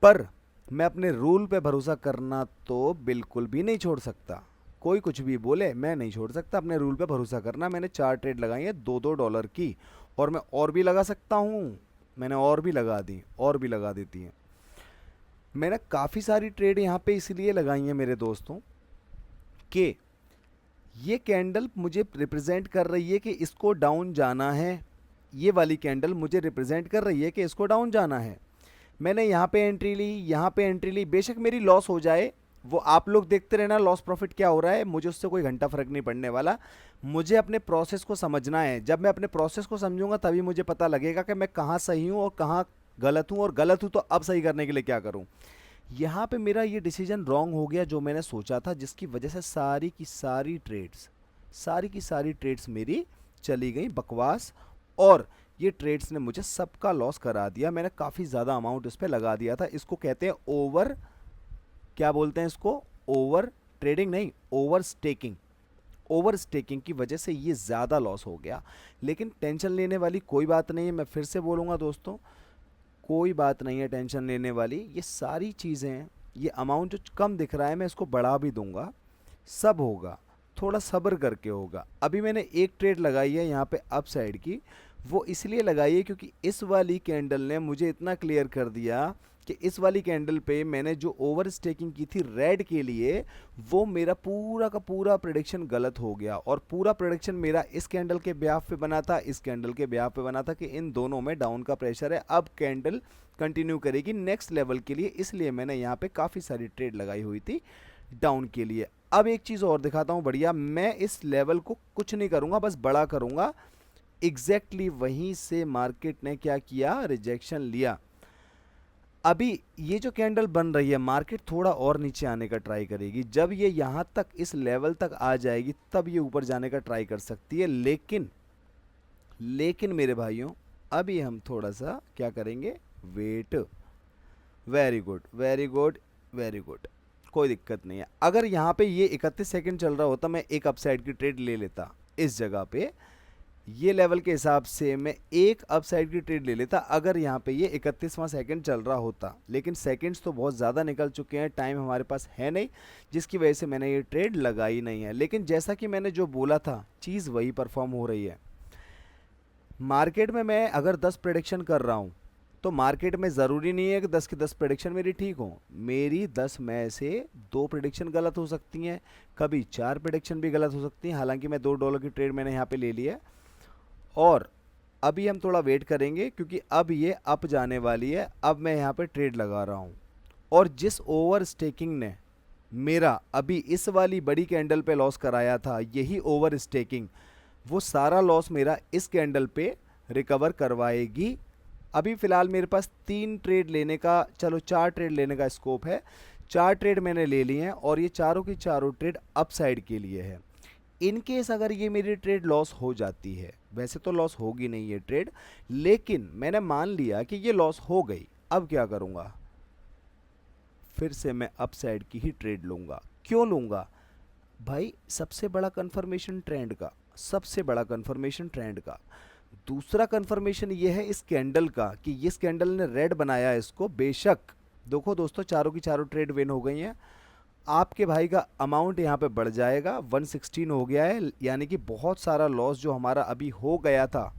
पर मैं अपने रूल पे भरोसा करना तो बिल्कुल भी नहीं छोड़ सकता। कोई कुछ भी बोले, मैं नहीं छोड़ सकता अपने रूल पे भरोसा करना। मैंने 4 ट्रेड लगाई है $2 की, और मैं और भी लगा सकता हूँ। मैंने और भी लगा दी, और भी लगा देती हैं। मैंने काफ़ी सारी ट्रेड यहाँ पे इसलिए लगाई हैं मेरे दोस्तों कि ये कैंडल मुझे रिप्रेजेंट कर रही है कि इसको डाउन जाना है। ये वाली कैंडल मुझे रिप्रेजेंट कर रही है कि इसको डाउन जाना है। मैंने यहाँ पे एंट्री ली, यहाँ पे एंट्री ली। बेशक मेरी लॉस हो जाए, वो आप लोग देखते रहना लॉस प्रॉफिट क्या हो रहा है, मुझे उससे कोई घंटा फर्क नहीं पड़ने वाला। मुझे अपने प्रोसेस को समझना है। जब मैं अपने प्रोसेस को समझूंगा तभी मुझे पता लगेगा कि मैं कहाँ सही हूँ और कहाँ गलत हूँ, और गलत हूँ तो अब सही करने के लिए क्या करूँ। यहाँ पे मेरा ये डिसीजन रॉन्ग हो गया जो मैंने सोचा था, जिसकी वजह से सारी की सारी ट्रेड्स मेरी चली गई बकवास, और ये ट्रेड्स ने मुझे सबका लॉस करा दिया। मैंने काफ़ी ज़्यादा अमाउंट इस पर लगा दिया था। इसको कहते हैं ओवर, क्या बोलते हैं इसको, ओवर ट्रेडिंग नहीं, ओवर स्टेकिंग। ओवर स्टेकिंग की वजह से ये ज़्यादा लॉस हो गया। लेकिन टेंशन लेने वाली कोई बात नहीं है। मैं फिर से बोलूँगा दोस्तों, कोई बात नहीं है टेंशन लेने वाली। ये सारी चीज़ें, ये अमाउंट जो कम दिख रहा है मैं इसको बढ़ा भी दूंगा, सब होगा, थोड़ा सब्र करके होगा। अभी मैंने एक ट्रेड लगाई है यहाँ पे अप साइड की, वो इसलिए लगाई है क्योंकि इस वाली कैंडल ने मुझे इतना क्लियर कर दिया कि इस वाली कैंडल पे मैंने जो ओवर स्टेकिंग की थी रेड के लिए, वो मेरा पूरा का पूरा प्रेडिक्शन गलत हो गया। और पूरा प्रेडिक्शन मेरा इस कैंडल के ब्याह पे बना था, इस कैंडल के ब्याह पे बना था कि इन दोनों में डाउन का प्रेशर है। अब कैंडल कंटिन्यू करेगी नेक्स्ट लेवल के लिए, इसलिए मैंने यहाँ पे काफ़ी सारी ट्रेड लगाई हुई थी डाउन के लिए। अब एक चीज़ और दिखाता हूँ बढ़िया, मैं इस लेवल को कुछ नहीं करूँगा, बस बड़ा करूँगा। एग्जैक्टली वहीं से मार्केट ने क्या किया, रिजेक्शन लिया। अभी ये जो कैंडल बन रही है, मार्केट थोड़ा और नीचे आने का ट्राई करेगी। जब ये यहाँ तक इस लेवल तक आ जाएगी तब ये ऊपर जाने का ट्राई कर सकती है। लेकिन मेरे भाइयों, अभी हम थोड़ा सा क्या करेंगे, wait. Very good very good very good, कोई दिक्कत नहीं है। अगर यहाँ पे ये 31 सेकंड चल रहा होता, मैं एक अपसाइड की ट्रेड ले लेता इस जगह पे, ये लेवल के हिसाब से मैं एक अप साइड की ट्रेड ले लेता अगर यहाँ पे ये 31वां सेकंड चल रहा होता। लेकिन सेकंड्स तो बहुत ज़्यादा निकल चुके हैं, टाइम हमारे पास है नहीं, जिसकी वजह से मैंने ये ट्रेड लगाई नहीं है। लेकिन जैसा कि मैंने जो बोला था, चीज़ वही परफॉर्म हो रही है। मार्केट में मैं अगर 10 प्रेडिक्शन कर रहा हूँ तो मार्केट में ज़रूरी नहीं है कि 10 की 10 प्रेडिक्शन मेरी ठीक हो। मेरी 10 में से 2 प्रेडिक्शन गलत हो सकती हैं, कभी 4 प्रेडिक्शन भी गलत हो सकती हैं। हालांकि मैं $2 की ट्रेड मैंने यहाँ पे ले ली है, और अभी हम थोड़ा वेट करेंगे क्योंकि अब ये अप जाने वाली है। अब मैं यहाँ पे ट्रेड लगा रहा हूँ, और जिस ओवर स्टेकिंग ने मेरा अभी इस वाली बड़ी कैंडल पे लॉस कराया था, यही ओवर स्टेकिंग वो सारा लॉस मेरा इस कैंडल पे रिकवर करवाएगी। अभी फ़िलहाल मेरे पास 3 ट्रेड लेने का, चलो 4 ट्रेड लेने का स्कोप है। 4 ट्रेड मैंने ले लिए हैं, और ये चारों की चारों ट्रेड अप साइड के लिए है। इन केस अगर ये मेरी ट्रेड लॉस हो जाती है, वैसे तो लॉस होगी नहीं ये ट्रेड, लेकिन मैंने मान लिया कि ये लॉस हो गई, अब क्या करूँगा, फिर से मैं अपसाइड की ही ट्रेड लूँगा। क्यों लूँगा भाई, सबसे बड़ा कंफर्मेशन ट्रेंड का, सबसे बड़ा कंफर्मेशन ट्रेंड का। दूसरा कंफर्मेशन ये है इस कैंडल का कि इस कैंडल ने रेड बनाया इसको। बेशक देखो दोस्तों, चारों की चारों ट्रेड विन हो गई हैं। आपके भाई का अमाउंट यहाँ पे बढ़ जाएगा, 116 हो गया है, यानी कि बहुत सारा लॉस जो हमारा अभी हो गया था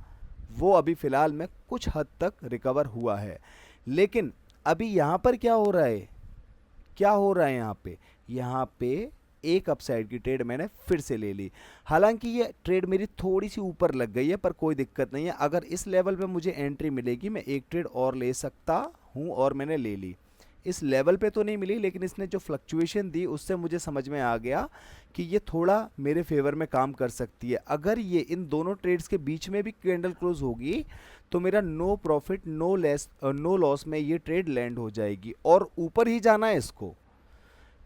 वो अभी फ़िलहाल में कुछ हद तक रिकवर हुआ है। लेकिन अभी यहाँ पर क्या हो रहा है, क्या हो रहा है यहाँ पे एक अपसाइड की ट्रेड मैंने फिर से ले ली। हालांकि ये ट्रेड मेरी थोड़ी सी ऊपर लग गई है, पर कोई दिक्कत नहीं है। अगर इस लेवल पे मुझे एंट्री मिलेगी, मैं एक ट्रेड और ले सकता हूँ, और मैंने ले ली। इस लेवल पे तो नहीं मिली, लेकिन इसने जो फ्लक्चुएशन दी उससे मुझे समझ में आ गया कि ये थोड़ा मेरे फेवर में काम कर सकती है। अगर ये इन दोनों ट्रेड्स के बीच में भी कैंडल क्लोज होगी तो मेरा नो प्रॉफिट नो लॉस में ये ट्रेड लैंड हो जाएगी, और ऊपर ही जाना है इसको,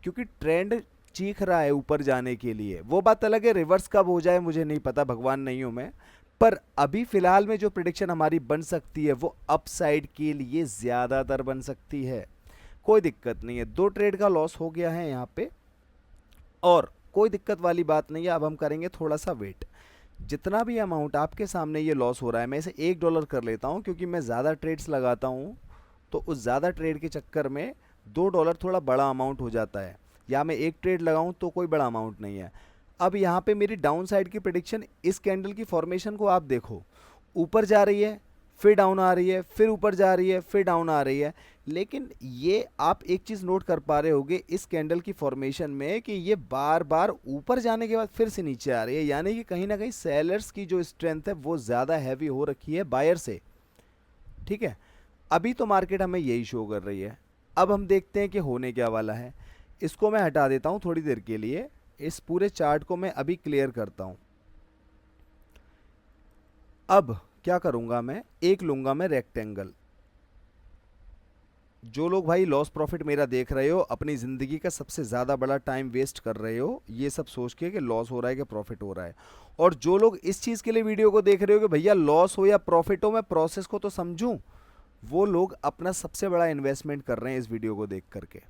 क्योंकि ट्रेंड चीख रहा है ऊपर जाने के लिए। वो बात अलग है, रिवर्स कब हो जाए मुझे नहीं पता, भगवान नहीं हूं मैं, पर अभी फिलहाल में जो प्रिडिक्शन हमारी बन सकती है वो अपसाइड के लिए ज़्यादातर बन सकती है। कोई दिक्कत नहीं है, 2 ट्रेड का लॉस हो गया है यहाँ पे, और कोई दिक्कत वाली बात नहीं है। अब हम करेंगे थोड़ा सा वेट। जितना भी अमाउंट आपके सामने ये लॉस हो रहा है, मैं इसे $1 कर लेता हूँ, क्योंकि मैं ज़्यादा ट्रेड्स लगाता हूँ, तो उस ज़्यादा ट्रेड के चक्कर में $2 थोड़ा बड़ा अमाउंट हो जाता है। या मैं एक ट्रेड लगाऊं तो कोई बड़ा अमाउंट नहीं है। अब यहाँ पे मेरी डाउन साइड की प्रेडिक्शन, इस कैंडल की फॉर्मेशन को आप देखो, ऊपर जा रही है, फिर डाउन आ रही है, फिर ऊपर जा रही है, फिर डाउन आ रही है। लेकिन ये आप एक चीज़ नोट कर पा रहे होगे इस कैंडल की फॉर्मेशन में कि ये बार बार ऊपर जाने के बाद फिर से नीचे आ रही है, यानी कि कहीं ना कहीं सेलर्स की जो स्ट्रेंथ है वो ज़्यादा हैवी हो रखी है बायर से। ठीक है, अभी तो मार्केट हमें यही शो कर रही है। अब हम देखते हैं कि होने क्या वाला है। इसको मैं हटा देता हूं थोड़ी देर के लिए, इस पूरे चार्ट को मैं अभी क्लियर करता हूं। अब क्या करूंगा, मैं एक लूंगा मैं रेक्टेंगल। जो लोग भाई लॉस प्रॉफिट मेरा देख रहे हो, अपनी ज़िंदगी का सबसे ज़्यादा बड़ा टाइम वेस्ट कर रहे हो ये सब सोच के कि लॉस हो रहा है कि प्रॉफिट हो रहा है, और जो लोग इस चीज़ के लिए वीडियो को देख रहे हो कि भैया लॉस हो या प्रॉफिट हो मैं प्रोसेस को तो समझूं, वो लोग अपना सबसे बड़ा इन्वेस्टमेंट कर रहे हैं इस वीडियो को देख करके।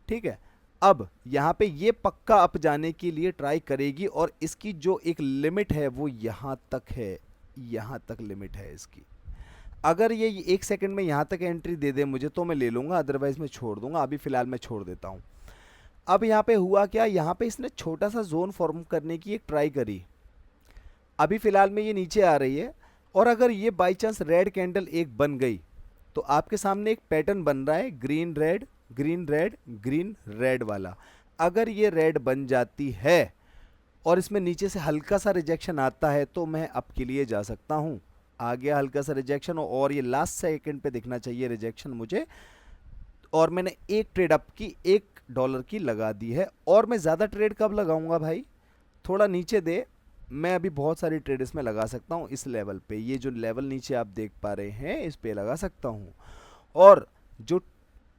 ठीक है, अब यहाँ पे ये पक्का अप जाने के लिए ट्राई करेगी, और इसकी जो एक लिमिट है वो यहाँ तक है, यहाँ तक लिमिट है इसकी। अगर ये 1 सेकंड में यहाँ तक एंट्री दे दे मुझे तो मैं ले लूँगा, अदरवाइज मैं छोड़ दूंगा। अभी फ़िलहाल मैं छोड़ देता हूँ। अब यहाँ पे हुआ क्या, यहाँ पे इसने छोटा सा जोन फॉर्म करने की एक ट्राई करी। अभी फ़िलहाल में ये नीचे आ रही है, और अगर ये बाई चांस रेड कैंडल एक बन गई तो आपके सामने एक पैटर्न बन रहा है green red green red green red वाला। अगर ये रेड बन जाती है और इसमें नीचे से हल्का सा रिजेक्शन आता है तो मैं अप के लिए जा सकता हूँ। आ गया हल्का सा रिजेक्शन, और ये लास्ट सेकंड पे दिखना चाहिए रिजेक्शन मुझे, और मैंने एक ट्रेड अप की $1 की लगा दी है। और मैं ज़्यादा ट्रेड कब लगाऊंगा भाई, थोड़ा नीचे दे, मैं अभी बहुत सारी ट्रेड इसमें लगा सकता हूँ। इस लेवल पे, ये जो लेवल नीचे आप देख पा रहे हैं, इस पे लगा सकता हूँ। और जो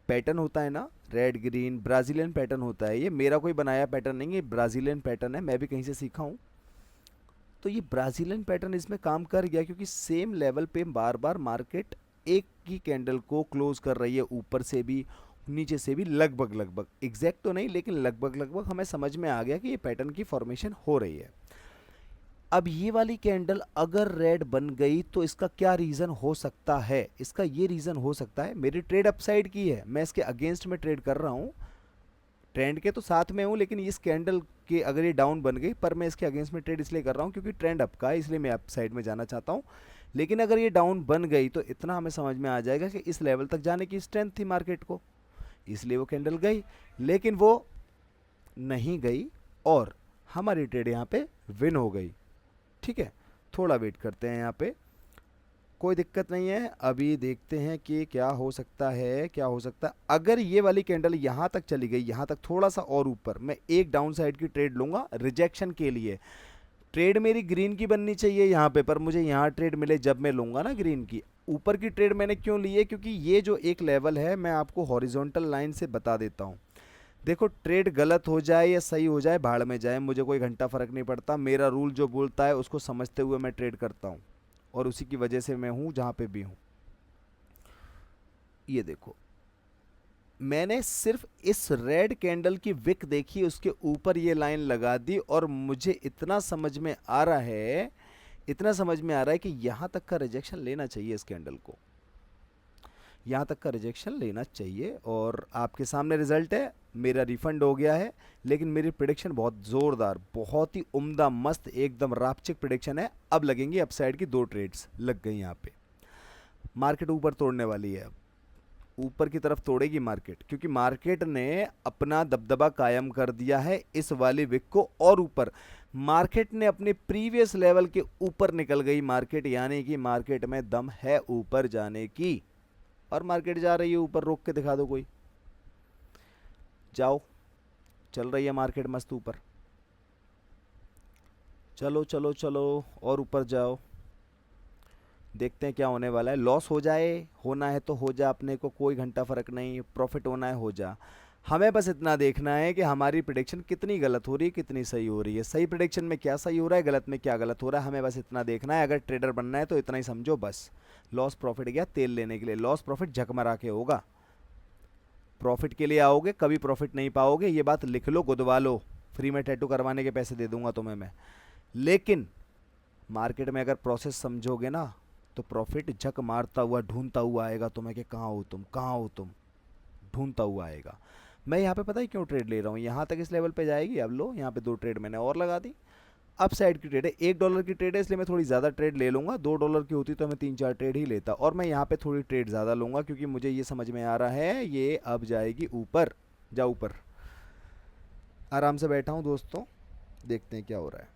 पैटर्न होता है ना रेड ग्रीन, ब्राज़ीलियन पैटर्न होता है, ये मेरा कोई बनाया पैटर्न नहीं है, ब्राज़ीलियन पैटर्न है, मैं भी कहीं से सीखा हूँ। तो ये ब्राज़ीलियन पैटर्न इसमें काम कर गया, क्योंकि सेम लेवल पे बार बार मार्केट एक ही कैंडल को क्लोज कर रही है, ऊपर से भी नीचे से भी, लगभग लगभग एग्जैक्ट तो नहीं लेकिन लगभग लगभग हमें समझ में आ गया कि ये पैटर्न की फॉर्मेशन हो रही है। अब ये वाली कैंडल अगर रेड बन गई तो इसका क्या रीज़न हो सकता है, इसका ये रीज़न हो सकता है, मेरी ट्रेड अपसाइड की है, मैं इसके अगेंस्ट में ट्रेड कर रहा हूँ, ट्रेंड के तो साथ में हूँ, लेकिन इस कैंडल के अगर ये डाउन बन गई, पर मैं इसके अगेंस्ट में ट्रेड इसलिए कर रहा हूँ क्योंकि ट्रेंड अप का है, इसलिए मैं अप साइड में जाना चाहता हूँ। लेकिन अगर ये डाउन बन गई तो इतना हमें समझ में आ जाएगा कि इस लेवल तक जाने की स्ट्रेंथ थी मार्केट को, इसलिए वो कैंडल गई, लेकिन वो नहीं गई और हमारी ट्रेड यहाँ पे विन हो गई। ठीक है, थोड़ा वेट करते हैं यहाँ पे, कोई दिक्कत नहीं है। अभी देखते हैं कि क्या हो सकता है, क्या हो सकता है। अगर ये वाली कैंडल यहाँ तक चली गई, यहाँ तक थोड़ा सा और ऊपर, मैं एक डाउन साइड की ट्रेड लूँगा रिजेक्शन के लिए। ट्रेड मेरी ग्रीन की बननी चाहिए यहाँ पे, पर मुझे यहाँ ट्रेड मिले जब मैं लूँगा ना ग्रीन की। ऊपर की ट्रेड मैंने क्यों ली है, क्योंकि ये जो एक लेवल है मैं आपको हॉरिजॉन्टल लाइन से बता देता हूँ। देखो ट्रेड गलत हो जाए या सही हो जाए भाड़ में जाए, मुझे कोई घंटा फर्क नहीं पड़ता। मेरा रूल जो बोलता है उसको समझते हुए मैं ट्रेड करता हूँ, और उसी की वजह से मैं हूँ जहाँ पे भी हूँ। ये देखो, मैंने सिर्फ इस रेड कैंडल की विक देखी, उसके ऊपर ये लाइन लगा दी, और मुझे इतना समझ में आ रहा है, इतना समझ में आ रहा है कि यहाँ तक का रिजेक्शन लेना चाहिए इस कैंडल को, यहाँ तक का रिजेक्शन लेना चाहिए। और आपके सामने रिजल्ट है, मेरा रिफंड हो गया है। लेकिन मेरी प्रिडिक्शन बहुत ज़ोरदार, बहुत ही उम्दा, मस्त, एकदम रापचिक प्रिडिक्शन है। अब लगेंगी अपसाइड की 2 ट्रेड्स लग गई यहाँ पे। मार्केट ऊपर तोड़ने वाली है, ऊपर की तरफ तोड़ेगी मार्केट, क्योंकि मार्केट ने अपना दबदबा कायम कर दिया है इस वाली विक को। और ऊपर मार्केट ने अपने प्रीवियस लेवल के ऊपर निकल गई मार्केट, यानी कि मार्केट में दम है ऊपर जाने की। और मार्केट जा रही है ऊपर, रोक के दिखा दो कोई। जाओ, चल रही है मार्केट मस्त ऊपर, चलो चलो चलो और ऊपर जाओ। देखते हैं क्या होने वाला है। लॉस हो जाए, होना है तो हो जा, अपने को कोई घंटा फर्क नहीं। प्रॉफिट होना है हो जा। हमें बस इतना देखना है कि हमारी प्रिडिक्शन कितनी गलत हो रही है, कितनी सही हो रही है। सही प्रिडिक्शन में क्या सही हो रहा है, गलत में क्या गलत हो रहा है, हमें बस इतना देखना है। अगर ट्रेडर बनना है तो इतना ही समझो बस। लॉस प्रॉफिट गया तेल लेने के लिए, लॉस प्रॉफिट झकमरा के होगा। प्रॉफिट के लिए आओगे, कभी प्रॉफिट नहीं पाओगे, ये बात लिख लो, गुदवा लो। फ्री में टैटू करवाने के पैसे दे दूंगा तुम्हें मैं। लेकिन मार्केट में अगर प्रोसेस समझोगे ना, तो प्रॉफिट झक मारता हुआ ढूंढता हुआ आएगा तुम्हें, कि कहाँ हो तुम, कहाँ हो तुम, ढूंढता हुआ आएगा। मैं यहाँ पे पता है क्यों ट्रेड ले रहा हूँ, यहाँ तक इस लेवल पे जाएगी। अब लो, यहाँ पे 2 ट्रेड मैंने और लगा दी। अप साइड की ट्रेड है, $1 की ट्रेड है, इसलिए मैं थोड़ी ज़्यादा ट्रेड ले लूँगा। $2 की होती तो मैं 3-4 ट्रेड ही लेता, और मैं यहाँ पे थोड़ी ट्रेड ज़्यादा लूँगा, क्योंकि मुझे ये समझ में आ रहा है ये अब जाएगी ऊपर। जा ऊपर, आराम से बैठा हूँ दोस्तों, देखते हैं क्या हो रहा है।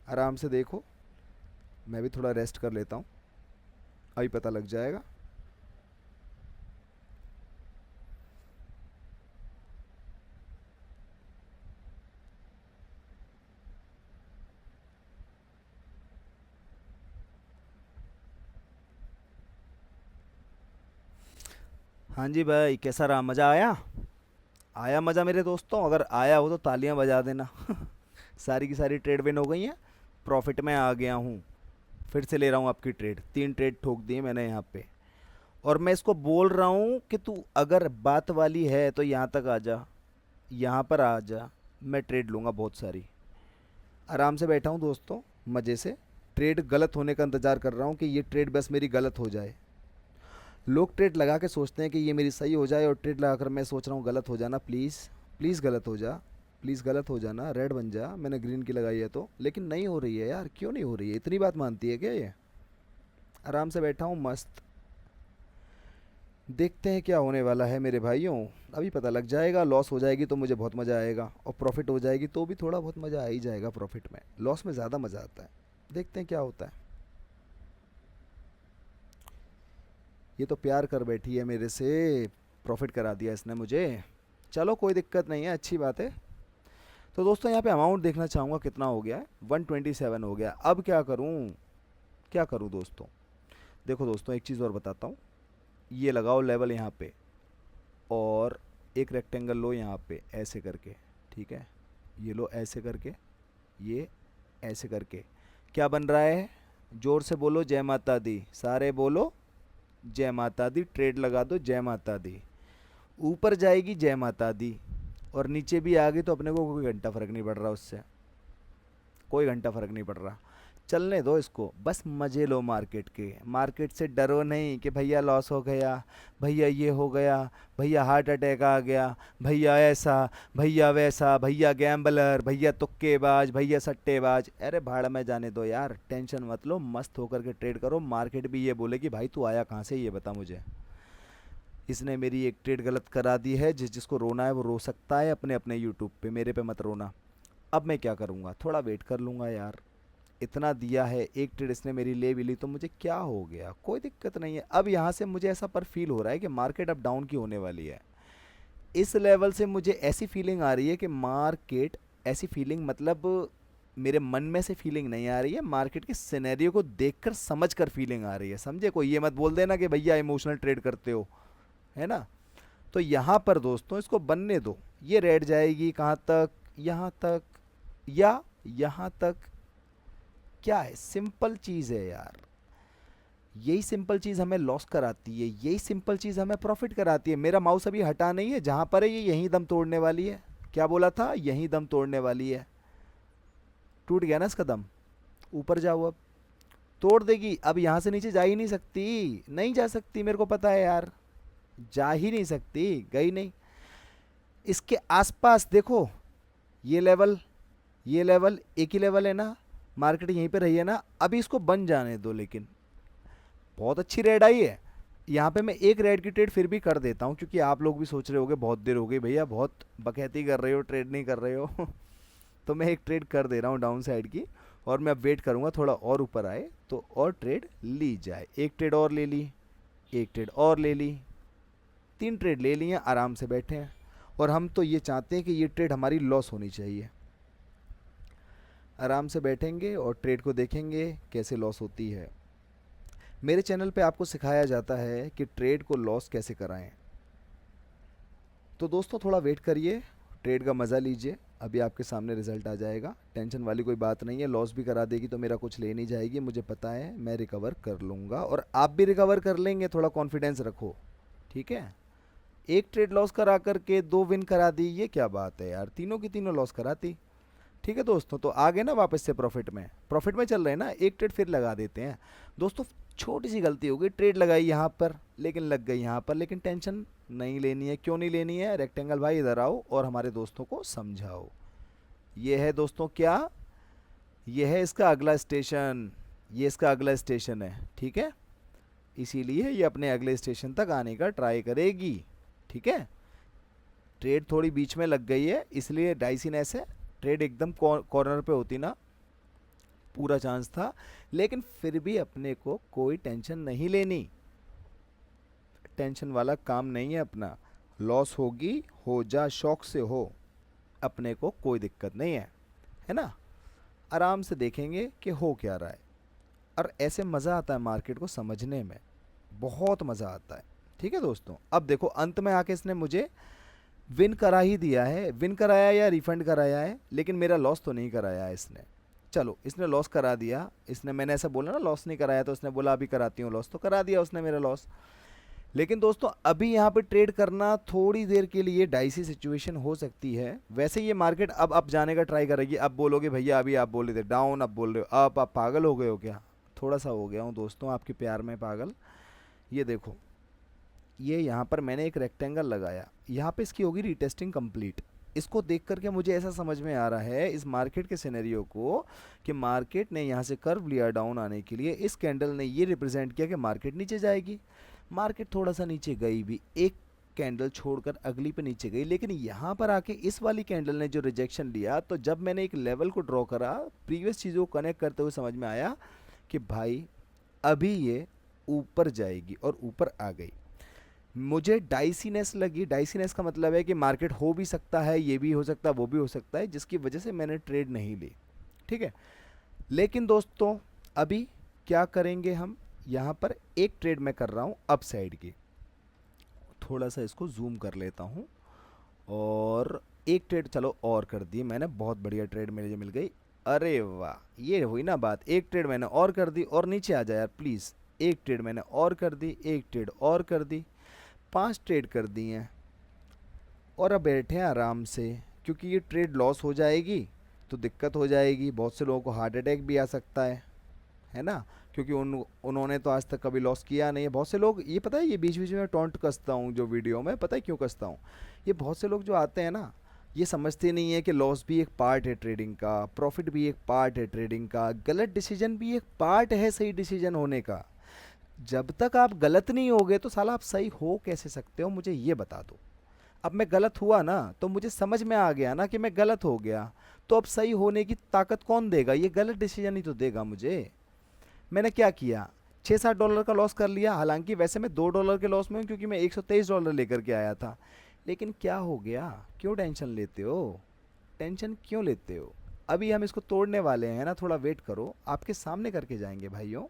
आराम से देखो, मैं भी थोड़ा रेस्ट कर लेता हूँ, अभी पता लग जाएगा। हाँ जी भाई, कैसा रहा, मज़ा आया? आया मज़ा मेरे दोस्तों? अगर आया हो तो तालियां बजा देना। सारी की सारी ट्रेड विन हो गई हैं, प्रॉफिट में आ गया हूँ। फिर से ले रहा हूँ आपकी ट्रेड, 3 ट्रेड ठोक दिए मैंने यहाँ पे। और मैं इसको बोल रहा हूँ कि तू अगर बात वाली है तो यहाँ तक आ जा, यहाँ पर आ जा, मैं ट्रेड लूँगा बहुत सारी। आराम से बैठा हूँ दोस्तों, मज़े से। ट्रेड गलत होने का इंतज़ार कर रहा हूँ कि ये ट्रेड बस मेरी गलत हो जाए। लोग ट्रेड लगा के सोचते हैं कि ये मेरी सही हो जाए, और ट्रेड लगाकर मैं सोच रहा हूँ गलत हो जाना, प्लीज़ प्लीज़ गलत हो जा, प्लीज़ गलत हो जाना, रेड बन जा। मैंने ग्रीन की लगाई है तो, लेकिन नहीं हो रही है यार, क्यों नहीं हो रही है? इतनी बात मानती है क्या ये? आराम से बैठा हूँ मस्त, देखते हैं क्या होने वाला है मेरे भाइयों। अभी पता लग जाएगा। लॉस हो जाएगी तो मुझे बहुत मज़ा आएगा, और प्रॉफिट हो जाएगी तो भी थोड़ा बहुत मज़ा आ ही जाएगा। प्रॉफिट में, लॉस में ज़्यादा मज़ा आता है। देखते हैं क्या होता है। ये तो प्यार कर बैठी है मेरे से, प्रॉफिट करा दिया इसने मुझे। चलो कोई दिक्कत नहीं है, अच्छी बात है। तो दोस्तों यहाँ पे अमाउंट देखना चाहूँगा कितना हो गया है। 127 हो गया। अब क्या करूँ, क्या करूँ दोस्तों? देखो दोस्तों, एक चीज़ और बताता हूँ। ये लगाओ लेवल यहाँ पे, और एक रेक्टेंगल लो यहाँ पे ऐसे करके, ठीक है? ये लो ऐसे करके, ये ऐसे करके। क्या बन रहा है? जोर से बोलो जय माता दी, सारे बोलो जय माता दी। ट्रेड लगा दो, जय माता दी। ऊपर जाएगी जय माता दी, और नीचे भी आ गई तो अपने को कोई घंटा फर्क नहीं पड़ रहा उससे, कोई घंटा फर्क नहीं पड़ रहा। चलने दो इसको, बस मज़े लो मार्केट के। मार्केट से डरो नहीं कि भैया लॉस हो गया, भैया ये हो गया, भैया हार्ट अटैक आ गया, भैया ऐसा, भैया वैसा, भैया गैम्बलर, भैया तुक्केबाज, भैया सट्टेबाज। अरे भाड़ में जाने दो यार, टेंशन मत लो, मस्त होकर के ट्रेड करो। मार्केट भी ये बोले कि भाई तू आया कहाँ से, ये बता मुझे। इसने मेरी एक ट्रेड गलत करा दी है। जिसको रोना है वो रो सकता है अपने अपने यूट्यूब पे, मेरे पे मत रोना। अब मैं क्या करूँगा, थोड़ा वेट कर लूँगा यार। इतना दिया है, एक ट्रेड इसने मेरी ले भी ली तो मुझे क्या हो गया, कोई दिक्कत नहीं है। अब यहाँ से मुझे ऐसा पर फील हो रहा है कि मार्केट अब डाउन की होने वाली है। इस लेवल से मुझे ऐसी फीलिंग आ रही है कि मार्केट, ऐसी फीलिंग मतलब मेरे मन में से फीलिंग नहीं आ रही है, मार्केट के सिनेरियो को देखकर समझकर फीलिंग आ रही है, समझे? कोई ये मत बोल देना कि भैया इमोशनल ट्रेड करते हो, है ना? तो यहाँ पर दोस्तों इसको बनने दो, ये रेड जाएगी कहाँ तक, यहाँ तक या यहाँ तक। क्या है, सिंपल चीज़ है यार, यही सिंपल चीज़ हमें लॉस कराती है, यही सिंपल चीज़ हमें प्रॉफिट कराती है। मेरा माउस अभी हटा नहीं है, जहाँ पर है ये यहीं दम तोड़ने वाली है। क्या बोला था, यहीं दम तोड़ने वाली है। टूट गया ना इसका दम, ऊपर जाओ अब, तोड़ देगी। अब यहाँ से नीचे जा ही नहीं सकती, नहीं जा सकती, मेरे को पता है यार, जा ही नहीं सकती, गई नहीं। इसके आसपास देखो, ये लेवल, ये लेवल एक ही लेवल है ना, मार्केट यहीं पे रही है ना, अभी इसको बन जाने दो। लेकिन बहुत अच्छी रेड आई है यहाँ पे। मैं एक रेड की ट्रेड फिर भी कर देता हूँ, क्योंकि आप लोग भी सोच रहे होगे बहुत देर हो गई भैया, बहुत बकैती कर रहे हो, ट्रेड नहीं कर रहे हो तो मैं एक ट्रेड कर दे रहा हूँ डाउन साइड की, और मैं अब वेट करूँगा थोड़ा और ऊपर आए तो और ट्रेड ली जाए। एक ट्रेड और ले ली, एक ट्रेड और ले ली, 3 ट्रेड ले ली हैं, आराम से बैठे हैं। और हम तो ये चाहते हैं कि ये ट्रेड हमारी लॉस होनी चाहिए। आराम से बैठेंगे और ट्रेड को देखेंगे कैसे लॉस होती है। मेरे चैनल पे आपको सिखाया जाता है कि ट्रेड को लॉस कैसे कराएं। तो दोस्तों थोड़ा वेट करिए, ट्रेड का मज़ा लीजिए, अभी आपके सामने रिजल्ट आ जाएगा। टेंशन वाली कोई बात नहीं है, लॉस भी करा देगी तो मेरा कुछ ले नहीं जाएगी, मुझे पता है मैं रिकवर कर लूँगा, और आप भी रिकवर कर लेंगे, थोड़ा कॉन्फिडेंस रखो, ठीक है। एक ट्रेड लॉस करा करके 2 विन करा दी, ये क्या बात है यार, तीनों की तीनों लॉस कराती। ठीक है दोस्तों, तो आ गए ना वापस से प्रॉफिट में, प्रॉफिट में चल रहे हैं ना। एक ट्रेड फिर लगा देते हैं दोस्तों। छोटी सी गलती हो गई, ट्रेड लगाई यहाँ पर लेकिन लग गई यहाँ पर, लेकिन टेंशन नहीं लेनी है। क्यों नहीं लेनी है, रेक्टेंगल भाई इधर आओ और हमारे दोस्तों को समझाओ। ये है दोस्तों क्या, ये है इसका अगला स्टेशन, ये इसका अगला स्टेशन है, ठीक है। इसीलिए ये अपने अगले स्टेशन तक आने का ट्राई करेगी, ठीक है। ट्रेड थोड़ी बीच में लग गई है इसलिए डाइसीनेस है, ट्रेड एकदम कॉर्नर पे होती ना, पूरा चांस था। लेकिन फिर भी अपने को कोई टेंशन नहीं लेनी, टेंशन वाला काम नहीं है अपना। लॉस होगी, हो जा, शौक से हो, अपने को कोई दिक्कत नहीं है ना। आराम से देखेंगे कि हो क्या रहा है, और ऐसे मज़ा आता है मार्केट को समझने में, बहुत मज़ा आता है, ठीक है दोस्तों। अब देखो अंत में आके इसने मुझे विन करा ही दिया है, विन कराया या रिफंड कराया है, लेकिन मेरा लॉस तो नहीं कराया है इसने। चलो इसने लॉस करा दिया, इसने, मैंने ऐसा बोला ना लॉस नहीं कराया, तो उसने बोला अभी कराती हूँ लॉस, तो करा दिया उसने मेरा लॉस। लेकिन दोस्तों अभी यहाँ पे ट्रेड करना थोड़ी देर के लिए डाइसी सिचुएशन हो सकती है। वैसे ये मार्केट अब अप जाने का ट्राई करेगी। अब बोलोगे भैया अभी आप बोल रहे थे डाउन, अब बोल रहे हो अप, आप पागल हो गए हो क्या। थोड़ा सा हो गया हूँ दोस्तों आपके प्यार में पागल। ये देखो, ये यहाँ पर मैंने एक रेक्टेंगल लगाया, यहाँ पे इसकी होगी रीटेस्टिंग कंप्लीट। इसको देख करके मुझे ऐसा समझ में आ रहा है इस मार्केट के सिनेरियो को, कि मार्केट ने यहाँ से कर्व लिया डाउन आने के लिए, इस कैंडल ने ये रिप्रेजेंट किया कि मार्केट नीचे जाएगी। मार्केट थोड़ा सा नीचे गई भी, एक कैंडल छोड़कर अगली पे नीचे गई, लेकिन यहाँ पर आके इस वाली कैंडल ने जो रिजेक्शन लिया, तो जब मैंने एक लेवल को ड्रॉ करा, प्रीवियस चीज़ों को कनेक्ट करते हुए समझ में आया कि भाई अभी ये ऊपर जाएगी, और ऊपर आ गई। मुझे डाइसीनेस लगी, डाइसीनेस का मतलब है कि मार्केट हो भी सकता है, ये भी हो सकता है, वो भी हो सकता है, जिसकी वजह से मैंने ट्रेड नहीं ली, ठीक है। लेकिन दोस्तों अभी क्या करेंगे हम, यहाँ पर एक ट्रेड मैं कर रहा हूँ अप साइड की, थोड़ा सा इसको जूम कर लेता हूँ, और एक ट्रेड चलो और कर दी मैंने, बहुत बढ़िया ट्रेड मुझे मिल गई। अरे वाह, ये हुई ना बात, एक ट्रेड मैंने और कर दी, और नीचे आ जाए यार प्लीज़। एक ट्रेड मैंने और कर दी, एक ट्रेड और कर दी, 5 ट्रेड कर दी हैं, और अब बैठे हैं आराम से, क्योंकि ये ट्रेड लॉस हो जाएगी तो दिक्कत हो जाएगी। बहुत से लोगों को हार्ट अटैक भी आ सकता है ना, क्योंकि उन्होंने तो आज तक कभी लॉस किया नहीं है। बहुत से लोग, ये पता है, ये बीच बीच में टॉन्ट कसता हूँ जो वीडियो में, पता है क्यों कसता हूँ, ये बहुत से लोग जो आते हैं ना, ये समझते नहीं है कि लॉस भी एक पार्ट है ट्रेडिंग का, प्रॉफिट भी एक पार्ट है ट्रेडिंग का, गलत डिसीजन भी एक पार्ट है सही डिसीजन होने का। जब तक आप गलत नहीं होगे तो साला आप सही हो कैसे सकते हो, मुझे ये बता दो। अब मैं गलत हुआ ना, तो मुझे समझ में आ गया ना कि मैं गलत हो गया, तो अब सही होने की ताकत कौन देगा, ये गलत डिसीजन ही तो देगा मुझे। मैंने क्या किया, $6-7 का लॉस कर लिया, हालांकि वैसे मैं $2 के लॉस में हूँ, क्योंकि मैं $123 लेकर के आया था। लेकिन क्या हो गया, क्यों टेंशन लेते हो, टेंशन क्यों लेते हो। अभी हम इसको तोड़ने वाले हैं ना, थोड़ा वेट करो, आपके सामने करके जाएंगे भाइयों।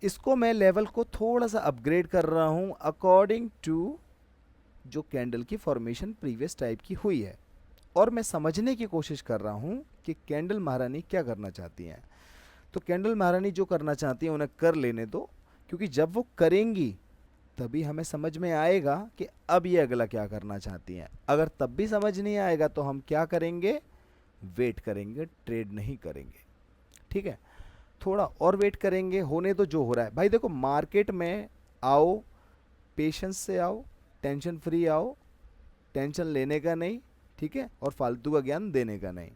इसको मैं लेवल को थोड़ा सा अपग्रेड कर रहा हूँ अकॉर्डिंग टू जो कैंडल की फॉर्मेशन प्रीवियस टाइप की हुई है, और मैं समझने की कोशिश कर रहा हूँ कि कैंडल महारानी क्या करना चाहती हैं। तो कैंडल महारानी जो करना चाहती हैं उन्हें कर लेने दो, क्योंकि जब वो करेंगी तभी हमें समझ में आएगा कि अब ये अगला क्या करना चाहती हैं। अगर तब भी समझ नहीं आएगा तो हम क्या करेंगे, वेट करेंगे, ट्रेड नहीं करेंगे। ठीक है, थोड़ा और वेट करेंगे, होने तो जो हो रहा है। भाई देखो, मार्केट में आओ, पेशेंस से आओ, टेंशन फ्री आओ, टेंशन लेने का नहीं, ठीक है, और फालतू का ज्ञान देने का नहीं।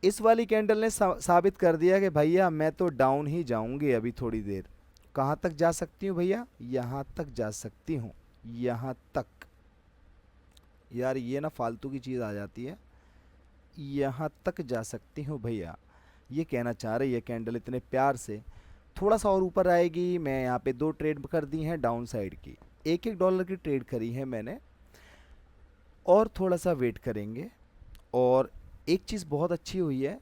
इस वाली कैंडल ने साबित कर दिया कि भैया मैं तो डाउन ही जाऊंगी अभी थोड़ी देर। कहाँ तक जा सकती हूँ भैया, यहाँ तक जा सकती हूँ, यहाँ तक। यार ये ना फालतू की चीज़ आ जाती है, यहाँ तक जा सकती हूँ भैया, ये कहना चाह रही है कैंडल इतने प्यार से। थोड़ा सा और ऊपर आएगी। मैं यहाँ पे 2 ट्रेड कर दी हैं डाउन साइड की, $1 की ट्रेड करी है मैंने, और थोड़ा सा वेट करेंगे। और एक चीज़ बहुत अच्छी हुई है,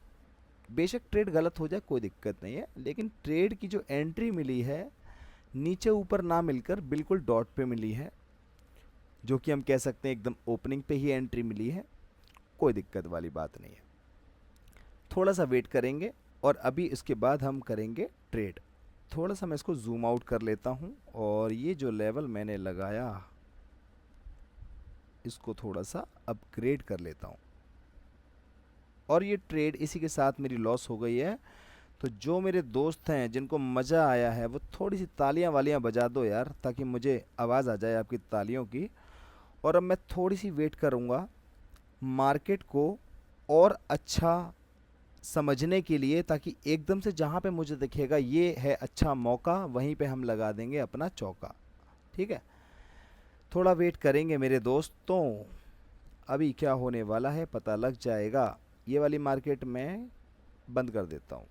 बेशक ट्रेड गलत हो जाए कोई दिक्कत नहीं है, लेकिन ट्रेड की जो एंट्री मिली है नीचे ऊपर ना मिलकर बिल्कुल डॉट पे मिली है, जो कि हम कह सकते हैं एकदम ओपनिंग पे ही एंट्री मिली है। कोई दिक्कत वाली बात नहीं है। थोड़ा सा वेट करेंगे और अभी इसके बाद हम करेंगे ट्रेड। थोड़ा सा मैं इसको जूम आउट कर लेता हूँ, और ये जो लेवल मैंने लगाया इसको थोड़ा सा अपग्रेड कर लेता हूँ। और ये ट्रेड इसी के साथ मेरी लॉस हो गई है। तो जो मेरे दोस्त हैं जिनको मज़ा आया है वो थोड़ी सी तालियां वालियां बजा दो यार, ताकि मुझे आवाज़ आ जाए आपकी तालियों की। और अब मैं थोड़ी सी वेट करूँगा मार्केट को और अच्छा समझने के लिए, ताकि एकदम से जहाँ पे मुझे दिखेगा ये है अच्छा मौका, वहीं पे हम लगा देंगे अपना चौका। ठीक है, थोड़ा वेट करेंगे मेरे दोस्तों। अभी क्या होने वाला है पता लग जाएगा। ये वाली मार्केट मैं बंद कर देता हूँ,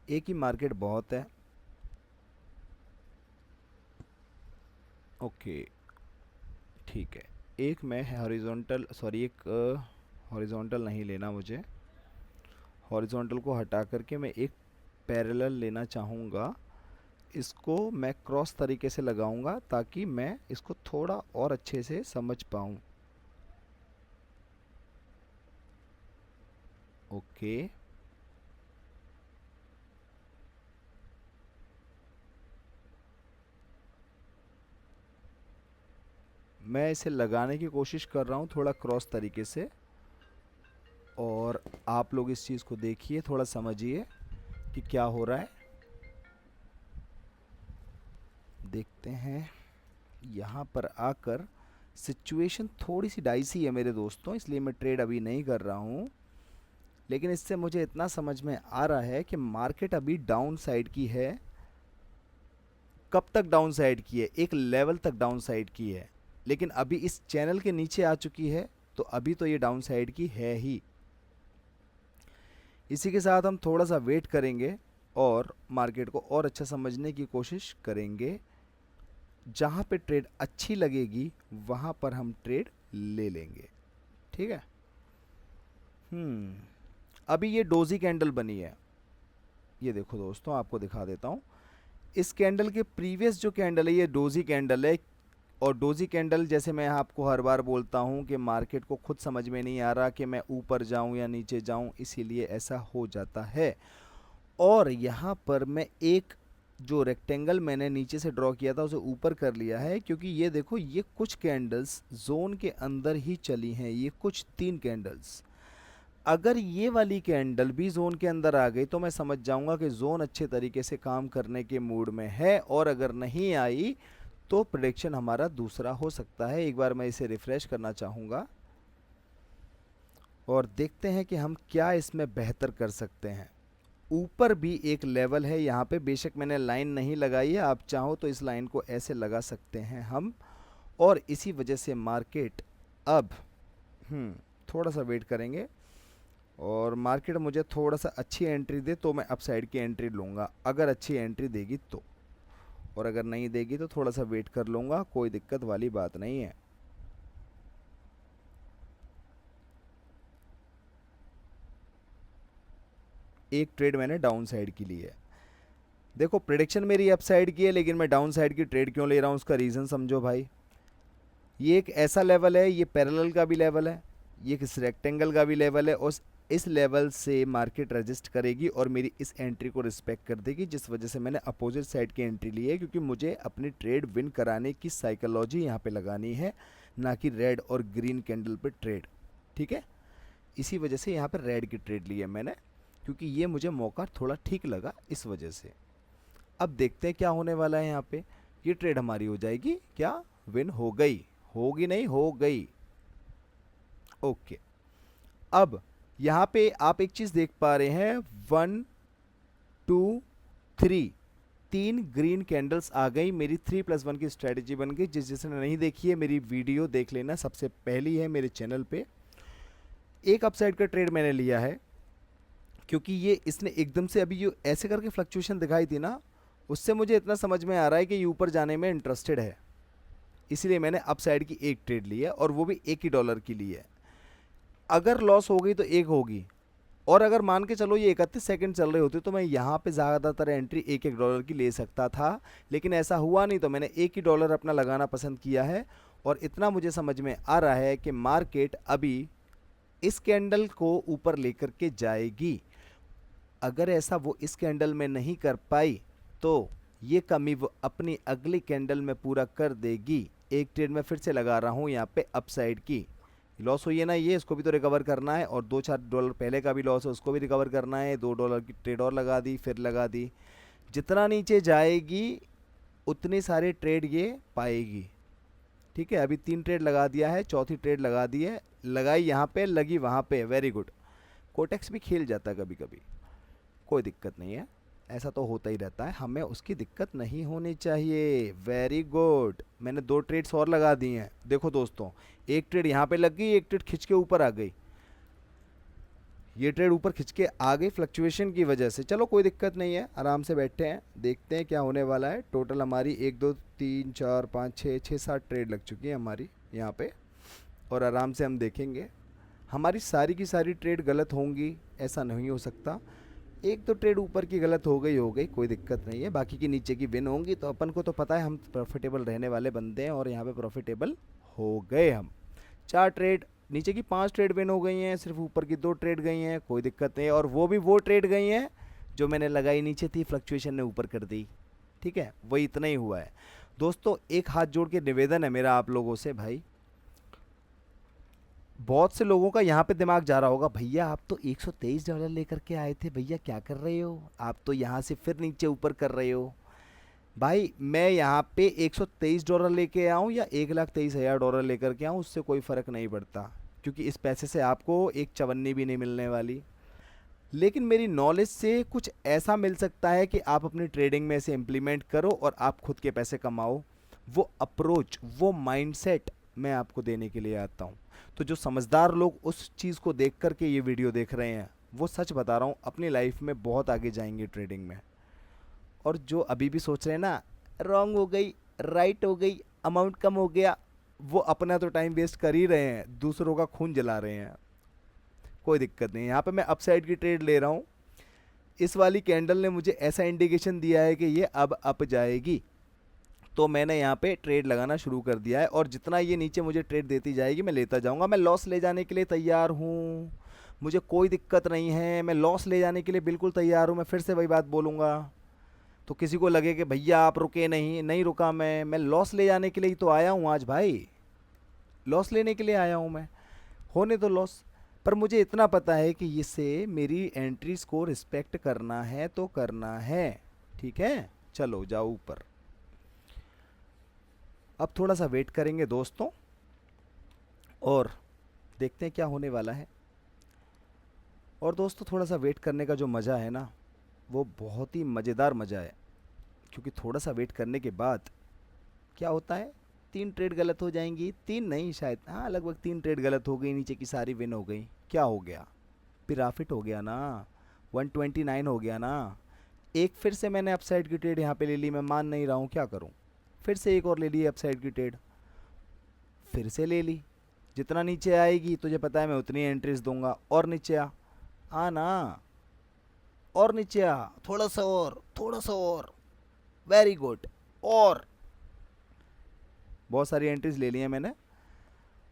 एक ही मार्केट बहुत है। ओके ठीक है, एक मैं हॉरिजॉन्टल, सॉरी एक हॉरिजॉन्टल नहीं लेना मुझे, हॉरिजॉन्टल को हटा करके मैं एक पैरेलल लेना चाहूँगा। इसको मैं क्रॉस तरीके से लगाऊंगा ताकि मैं इसको थोड़ा और अच्छे से समझ पाऊँ। ओके, मैं इसे लगाने की कोशिश कर रहा हूँ थोड़ा क्रॉस तरीके से, और आप लोग इस चीज़ को देखिए, थोड़ा समझिए कि क्या हो रहा है। देखते हैं यहाँ पर आकर सिचुएशन थोड़ी सी डाइसी है मेरे दोस्तों, इसलिए मैं ट्रेड अभी नहीं कर रहा हूँ। लेकिन इससे मुझे इतना समझ में आ रहा है कि मार्केट अभी डाउन साइड की है। कब तक डाउन साइड की है, एक लेवल तक डाउन साइड की है, लेकिन अभी इस चैनल के नीचे आ चुकी है, तो अभी तो ये डाउन साइड की है ही। इसी के साथ हम थोड़ा सा वेट करेंगे और मार्केट को और अच्छा समझने की कोशिश करेंगे। जहाँ पे ट्रेड अच्छी लगेगी वहाँ पर हम ट्रेड ले लेंगे। ठीक है, अभी ये डोजी कैंडल बनी है, ये देखो दोस्तों आपको दिखा देता हूँ। इस कैंडल के प्रीवियस जो कैंडल है ये डोजी कैंडल है, और डोजी कैंडल जैसे मैं आपको हर बार बोलता हूँ कि मार्केट को खुद समझ में नहीं आ रहा कि मैं ऊपर जाऊँ या नीचे जाऊँ, इसीलिए ऐसा हो जाता है। और यहाँ पर मैं एक जो रेक्टेंगल मैंने नीचे से ड्रॉ किया था उसे ऊपर कर लिया है, क्योंकि ये देखो ये कुछ कैंडल्स जोन के अंदर ही चली हैं, ये कुछ 3 कैंडल्स। अगर ये वाली कैंडल भी जोन के अंदर आ गई तो मैं समझ जाऊंगा कि जोन अच्छे तरीके से काम करने के मूड में है, और अगर नहीं आई तो प्रेडिक्शन हमारा दूसरा हो सकता है। एक बार मैं इसे रिफ्रेश करना चाहूँगा और देखते हैं कि हम क्या इसमें बेहतर कर सकते हैं। ऊपर भी एक लेवल है यहाँ पे, बेशक मैंने लाइन नहीं लगाई है, आप चाहो तो इस लाइन को ऐसे लगा सकते हैं हम, और इसी वजह से मार्केट अब थोड़ा सा वेट करेंगे, और मार्केट मुझे थोड़ा सा अच्छी एंट्री दे तो मैं अपसाइड की एंट्री लूँगा, अगर अच्छी एंट्री देगी तो, और अगर नहीं देगी तो थोड़ा सा वेट कर लूँगा, कोई दिक्कत वाली बात नहीं है। एक ट्रेड मैंने डाउन साइड की ली है। देखो प्रेडिक्शन मेरी अप साइड की है, लेकिन मैं डाउन साइड की ट्रेड क्यों ले रहा हूँ उसका रीज़न समझो भाई। ये एक ऐसा लेवल है, ये पैरेलल का भी लेवल है, ये किस रेक्टेंगल का भी लेवल है, और इस लेवल से मार्केट रजिस्ट करेगी और मेरी इस एंट्री को रिस्पेक्ट कर देगी, जिस वजह से मैंने अपोजिट साइड की एंट्री ली है, क्योंकि मुझे अपनी ट्रेड विन कराने की साइकोलॉजी यहाँ पे लगानी है, ना कि रेड और ग्रीन कैंडल पे ट्रेड। ठीक है, इसी वजह से यहाँ पर रेड की ट्रेड ली है मैंने, क्योंकि ये मुझे मौका थोड़ा ठीक लगा इस वजह से। अब देखते हैं क्या होने वाला है यहाँ पे। ये ट्रेड हमारी हो जाएगी क्या, विन हो गई, होगी नहीं, हो गई। ओके, अब यहाँ पे आप एक चीज़ देख पा रहे हैं, 1 2 3, 3 ग्रीन कैंडल्स आ गई, मेरी 3+1 की स्ट्रेटेजी बन गई। जिसने नहीं देखी है मेरी वीडियो देख लेना, सबसे पहली है मेरे चैनल पे। एक अपसाइड का ट्रेड मैंने लिया है, क्योंकि ये इसने एकदम से अभी जो ऐसे करके फ्लक्चुएशन दिखाई थी ना, उससे मुझे इतना समझ में आ रहा है कि ये ऊपर जाने में इंटरेस्टेड है, इसलिए मैंने अपसाइड की एक ट्रेड ली है, और वो भी $1 की ली है। अगर लॉस हो गई तो एक होगी, और अगर मान के चलो ये 31 सेकंड चल रहे होते तो मैं यहाँ पे ज़्यादातर एंट्री $1 की ले सकता था, लेकिन ऐसा हुआ नहीं, तो मैंने $1 अपना लगाना पसंद किया है। और इतना मुझे समझ में आ रहा है कि मार्केट अभी इस कैंडल को ऊपर लेकर के जाएगी। अगर ऐसा वो इस कैंडल में नहीं कर पाई तो ये कमी वो अपनी अगली कैंडल में पूरा कर देगी। एक ट्रेड में फिर से लगा रहा हूँ यहाँ पे अपसाइड की। लॉस हुई है ना ये, इसको भी तो रिकवर करना है, और $2-4 पहले का भी लॉस है उसको भी रिकवर करना है। $2 की ट्रेड और लगा दी, फिर लगा दी। जितना नीचे जाएगी उतनी सारे ट्रेड ये पाएगी। ठीक है, अभी 3 ट्रेड लगा दिया है, चौथी ट्रेड लगा दी है, लगाई यहाँ पे, लगी वहाँ पे, वेरी गुड। कोटेक्स भी खेल जाता है कभी कभी, कोई दिक्कत नहीं है, ऐसा तो होता ही रहता है, हमें उसकी दिक्कत नहीं होनी चाहिए। वेरी गुड, मैंने 2 ट्रेड्स और लगा दी हैं। देखो दोस्तों, एक ट्रेड यहाँ पे लग गई, एक ट्रेड खिंच के ऊपर आ गई। ये ट्रेड ऊपर खिंच के आ गई फ्लक्चुएशन की वजह से। चलो कोई दिक्कत नहीं है, आराम से बैठे हैं, देखते हैं क्या होने वाला है। टोटल हमारी 1 2 3 4 5 6 6 7 ट्रेड लग चुकी है हमारी यहाँ पे, और आराम से हम देखेंगे। हमारी सारी की सारी ट्रेड गलत होंगी ऐसा नहीं हो सकता, 1-2 ट्रेड ऊपर की गलत हो गई, कोई दिक्कत नहीं है, बाकी की नीचे की विन होंगी। तो अपन को तो पता है हम प्रॉफिटेबल रहने वाले बंदे हैं, और यहाँ पे प्रॉफिटेबल हो गए हम। 4 ट्रेड नीचे की, 5 ट्रेड विन हो गई हैं, सिर्फ ऊपर की 2 ट्रेड गई हैं, कोई दिक्कत नहीं है। और वो भी वो ट्रेड गई हैं जो मैंने लगाई नीचे थी, फ्लक्चुएशन ने ऊपर कर दी। ठीक है, वही इतना ही हुआ है दोस्तों। एक हाथ जोड़ के निवेदन है मेरा आप लोगों से भाई, बहुत से लोगों का यहाँ पे दिमाग जा रहा होगा, भैया आप तो $123 लेकर के आए थे, भैया क्या कर रहे हो आप, तो यहाँ से फिर नीचे ऊपर कर रहे हो। भाई मैं यहाँ पे $123 लेके आऊँ या $1,23,000 लेकर के आऊँ, उससे कोई फ़र्क नहीं पड़ता, क्योंकि इस पैसे से आपको एक चवन्नी भी नहीं मिलने वाली। लेकिन मेरी नॉलेज से कुछ ऐसा मिल सकता है कि आप अपनी ट्रेडिंग में इसे इम्प्लीमेंट करो और आप खुद के पैसे कमाओ। वो अप्रोच, वो माइंडसेट मैं आपको देने के लिए आता हूँ। तो जो समझदार लोग उस चीज़ को देख कर के ये वीडियो देख रहे हैं, वो सच बता रहा हूँ अपनी लाइफ में बहुत आगे जाएंगे ट्रेडिंग में। और जो अभी भी सोच रहे हैं ना, रॉन्ग हो गई, राइट हो गई, अमाउंट कम हो गया, वो अपना तो टाइम वेस्ट कर ही रहे हैं, दूसरों का खून जला रहे हैं। कोई दिक्कत नहीं, यहाँ पे मैं अपसाइड की ट्रेड ले रहा हूँ। इस वाली कैंडल ने मुझे ऐसा इंडिकेशन दिया है कि ये अब अप जाएगी, तो मैंने यहाँ पे ट्रेड लगाना शुरू कर दिया है। और जितना ये नीचे मुझे ट्रेड देती जाएगी मैं लेता जाऊँगा। मैं लॉस ले जाने के लिए तैयार हूँ, मुझे कोई दिक्कत नहीं है, मैं लॉस ले जाने के लिए बिल्कुल तैयार हूँ। मैं फिर से वही बात बोलूँगा, तो किसी को लगे कि भैया आप रुके नहीं, नहीं रुका मैं लॉस ले जाने के लिए ही तो आया हूँ आज भाई, लॉस लेने के लिए आया हूँ मैं, होने तो लॉस। पर मुझे इतना पता है कि इससे मेरी एंट्रीज को रिस्पेक्ट करना है तो करना है। ठीक है, चलो जाओ ऊपर। अब थोड़ा सा वेट करेंगे दोस्तों, और देखते हैं क्या होने वाला है। और दोस्तों थोड़ा सा वेट करने का जो मज़ा है ना, वो बहुत ही मज़ेदार मज़ा है, क्योंकि थोड़ा सा वेट करने के बाद क्या होता है, 3 ट्रेड गलत हो जाएंगी, 3 नहीं शायद, हाँ लगभग 3 ट्रेड गलत हो गई, नीचे की सारी विन हो गई। क्या हो गया, प्रॉफिट हो गया ना, 129 हो गया ना। एक फिर से मैंने अपसाइड की ट्रेड यहाँ पे ले ली, मैं मान नहीं रहा हूँ, क्या करूँ, फिर से एक और ले ली अपसाइड की ट्रेड, फिर से ले ली। जितना नीचे आएगी तुझे पता है मैं उतनी एंट्रीज दूंगा, और नीचे आ ना, और नीचे आ, थोड़ा सा और, थोड़ा सा और, वेरी गुड। और बहुत सारी एंट्रीज ले ली हैं मैंने,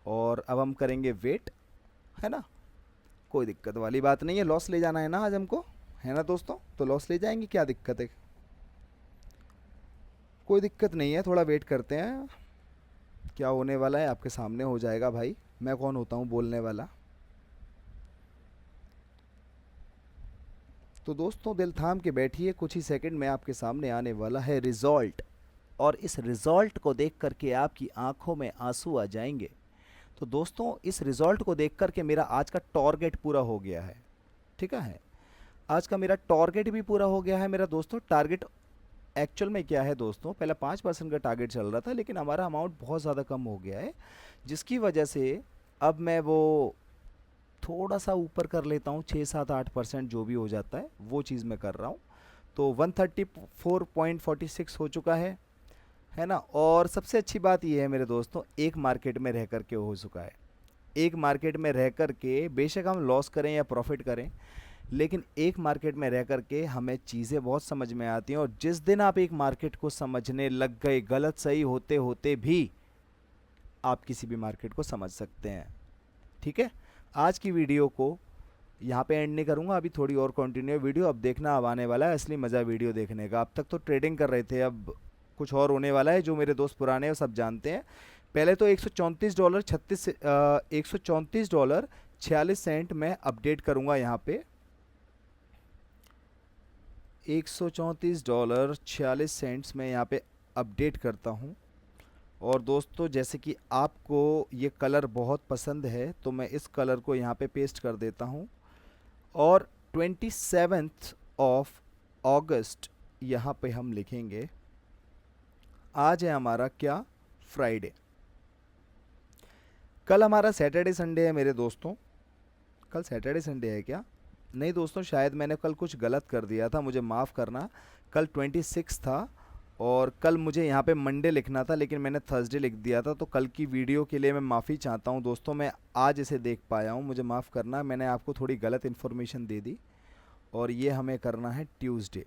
और अब हम करेंगे वेट, है ना, कोई दिक्कत वाली बात नहीं है, लॉस ले जाना है ना आज हमको, है ना दोस्तों, तो लॉस ले जाएंगे, क्या दिक्कत है, कोई दिक्कत नहीं है, थोड़ा वेट करते हैं, क्या होने वाला है आपके सामने हो जाएगा भाई, मैं कौन होता हूँ बोलने वाला। तो दोस्तों दिल थाम के बैठिए, कुछ ही सेकंड में आपके सामने आने वाला है रिजल्ट, और इस रिजल्ट को देख करके आपकी आंखों में आंसू आ जाएंगे। तो दोस्तों इस रिजल्ट को देख करके मेरा आज का टारगेट पूरा हो गया है, ठीक है, आज का मेरा टारगेट भी पूरा हो गया है मेरा दोस्तों। टारगेट एक्चुअल में क्या है दोस्तों, पहले 5% का टारगेट चल रहा था, लेकिन हमारा अमाउंट बहुत ज़्यादा कम हो गया है, जिसकी वजह से अब मैं वो थोड़ा सा ऊपर कर लेता हूँ, 6-7-8% जो भी हो जाता है वो चीज़ मैं कर रहा हूँ। तो 134.46 हो चुका है ना। और सबसे अच्छी बात ये है मेरे दोस्तों, एक मार्केट में रह कर के हो चुका है। एक मार्केट में रह कर के बेशक हम लॉस करें या प्रॉफिट करें, लेकिन एक मार्केट में रह कर के हमें चीज़ें बहुत समझ में आती हैं, और जिस दिन आप एक मार्केट को समझने लग गए, गलत सही होते होते भी आप किसी भी मार्केट को समझ सकते हैं, ठीक है। आज की वीडियो को यहाँ पे एंड नहीं करूँगा, अभी थोड़ी और कंटिन्यू वीडियो अब देखना, अब आने वाला है असली मज़ा वीडियो देखने का। अब तक तो ट्रेडिंग कर रहे थे, अब कुछ और होने वाला है, जो मेरे दोस्त पुराने हैं वो सब जानते हैं। पहले तो $134.46 मैं अपडेट करूँगा यहाँ पे, $134.46 मैं यहाँ पे अपडेट करता हूँ। और दोस्तों जैसे कि आपको ये कलर बहुत पसंद है, तो मैं इस कलर को यहाँ पे पेस्ट कर देता हूँ, और 27 अगस्त यहाँ पे हम लिखेंगे। आज है हमारा क्या, फ्राइडे, कल हमारा सैटरडे संडे है मेरे दोस्तों। कल सैटरडे संडे है क्या, नहीं दोस्तों, शायद मैंने कल कुछ गलत कर दिया था, मुझे माफ़ करना। कल 26 था, और कल मुझे यहाँ पे मंडे लिखना था, लेकिन मैंने थर्सडे लिख दिया था। तो कल की वीडियो के लिए मैं माफ़ी चाहता हूँ दोस्तों, मैं आज इसे देख पाया हूँ, मुझे माफ़ करना, मैंने आपको थोड़ी गलत इन्फॉर्मेशन दे दी। और ये हमें करना है ट्यूसडे,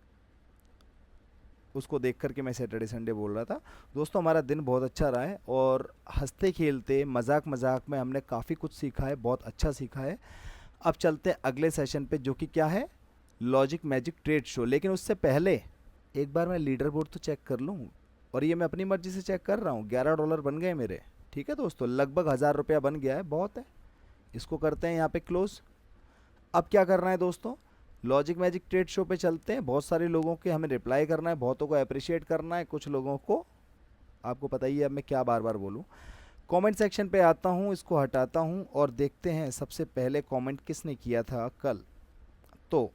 उसको देख करके मैं सैटरडे संडे बोल रहा था। दोस्तों हमारा दिन बहुत अच्छा रहा है, और हंसते खेलते मजाक मजाक में हमने काफ़ी कुछ सीखा है, बहुत अच्छा सीखा है। अब चलते हैं अगले सेशन पे, जो कि क्या है, लॉजिक मैजिक ट्रेड शो। लेकिन उससे पहले एक बार मैं लीडर बोर्ड तो चेक कर लूँ, और ये मैं अपनी मर्जी से चेक कर रहा हूँ। $11 बन गए मेरे, ठीक है दोस्तों, लगभग 1000 रुपया बन गया है, बहुत है। इसको करते हैं यहाँ पे क्लोज। अब क्या करना है दोस्तों, लॉजिक मैजिक ट्रेड शो पे चलते हैं। बहुत सारे लोगों के हमें रिप्लाई करना है, बहुतों को अप्रिशिएट करना है, कुछ लोगों को आपको पता ही है अब मैं क्या बार बार बोलूँ। कमेंट सेक्शन पे आता हूँ, इसको हटाता हूँ, और देखते हैं सबसे पहले कमेंट किसने किया था कल। तो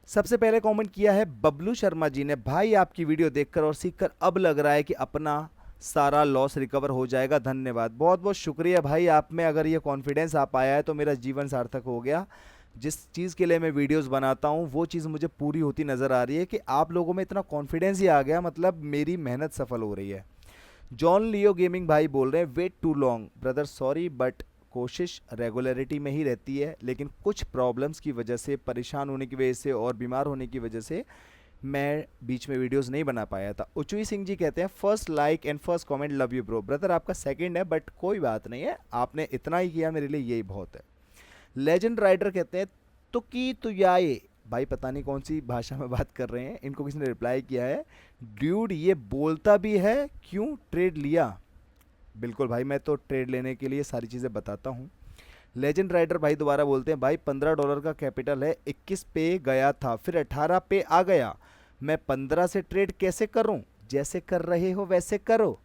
सबसे पहले कमेंट किया है बबलू शर्मा जी ने। भाई आपकी वीडियो देखकर और सीखकर अब लग रहा है कि अपना सारा लॉस रिकवर हो जाएगा, धन्यवाद। बहुत बहुत शुक्रिया भाई, आप में अगर ये कॉन्फिडेंस आ पाया है तो मेरा जीवन सार्थक हो गया। जिस चीज़ के लिए मैं वीडियोस बनाता हूँ वो चीज़ मुझे पूरी होती नज़र आ रही है, कि आप लोगों में इतना कॉन्फिडेंस ही आ गया, मतलब मेरी मेहनत सफल हो रही है। जॉन लियो गेमिंग भाई बोल रहे हैं, wait too long brother, sorry but कोशिश रेगुलरिटी में ही रहती है, लेकिन कुछ प्रॉब्लम्स की वजह से, परेशान होने की वजह से और बीमार होने की वजह से मैं बीच में वीडियोस नहीं बना पाया था। उचुई सिंह जी कहते हैं first like and first comment, love you bro. Brother आपका सेकंड है, बट कोई बात नहीं है, आपने इतना ही किया मेरे लिए, यही बहुत है। लेजेंड राइडर कहते हैं तुकी तुयाए, भाई पता नहीं कौन सी भाषा में बात कर रहे हैं, इनको किसी ने रिप्लाई किया है, ड्यूड ये बोलता भी है क्यों ट्रेड लिया। बिल्कुल भाई, मैं तो ट्रेड लेने के लिए सारी चीज़ें बताता हूँ। लेजेंड राइडर भाई दोबारा बोलते हैं, भाई $15 का कैपिटल है, 21 पे गया था, फिर 18 पे आ गया, मैं 15 से ट्रेड कैसे करूं, जैसे कर रहे हो वैसे करो।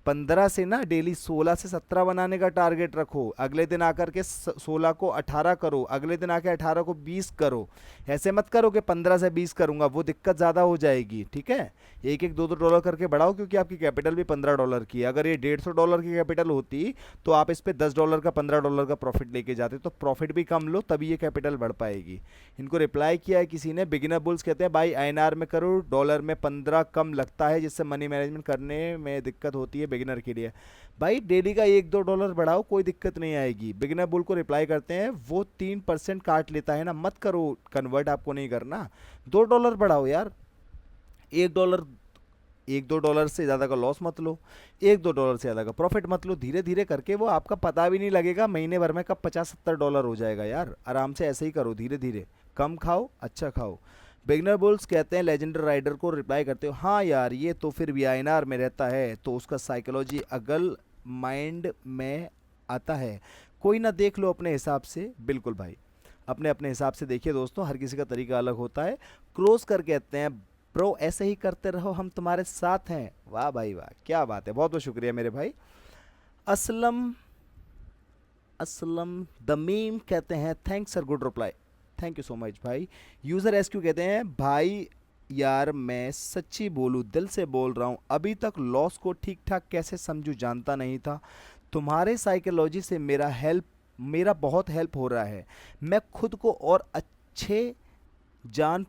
15 से ना डेली 16 से 17 बनाने का टारगेट रखो, अगले दिन आकर के 16 को 18 करो, अगले दिन आके 18 को 20 करो। ऐसे मत करो कि 15 से 20 करूंगा, वो दिक्कत ज़्यादा हो जाएगी, ठीक है। एक एक $2 करके बढ़ाओ, क्योंकि आपकी कैपिटल भी $15 की है। अगर ये $150 की कैपिटल होती तो आप इस पर $10 का $15 का प्रॉफिट लेके जाते, तो प्रॉफिट भी कम लो तभी ये कैपिटल बढ़ पाएगी। इनको रिप्लाई किया है किसी ने, बिगिनर बुल्स कहते हैं भाई INR में करो, डॉलर में 15 कम लगता है, जिससे मनी मैनेजमेंट करने में दिक्कत होती है बिगिनर के लिए। भाई डेली का $1-2 बढ़ाओ, कोई दिक्कत नहीं आएगी। बिगिनर बुल को रिप्लाई करते हैं, वो 3% काट लेता है ना, मत करो कन्वर्ट, आपको नहीं करना, $2 बढ़ाओ यार। $1 $1-2 से ज़्यादा का लॉस मत लो, $1-2 से ज़्यादा का प्रॉफिट मत लो। धीरे धीरे करके वो आपका पता भी नहीं लगेगा महीने भर में कब $50-70 हो जाएगा यार। आराम से ऐसे ही करो, धीरे धीरे, कम खाओ अच्छा खाओ। बिगनर बुल्स कहते हैं लेजेंडर राइडर को रिप्लाई करते हो, हाँ यार ये तो फिर भी आईएनआर में रहता है तो उसका साइकोलॉजी अगल माइंड में आता है, कोई ना देख लो अपने हिसाब से। बिल्कुल भाई, अपने अपने हिसाब से देखिए दोस्तों, हर किसी का तरीका अलग होता है। क्रोज कर कहते हैं ब्रो ऐसे ही करते रहो, हम तुम्हारे साथ हैं। वाह भाई वाह, क्या बात है, बहुत बहुत शुक्रिया मेरे भाई। असलम असलम द मीम कहते हैं thanks sir, good reply, thank you so much भाई। यूज़र एसक्यू कहते हैं भाई यार मैं सच्ची बोलूँ दिल से बोल रहा हूँ, अभी तक लॉस को ठीक ठाक कैसे समझूँ जानता नहीं था, तुम्हारे साइकोलॉजी से मेरा बहुत हेल्प हो रहा है। मैं खुद को और अच्छे से जान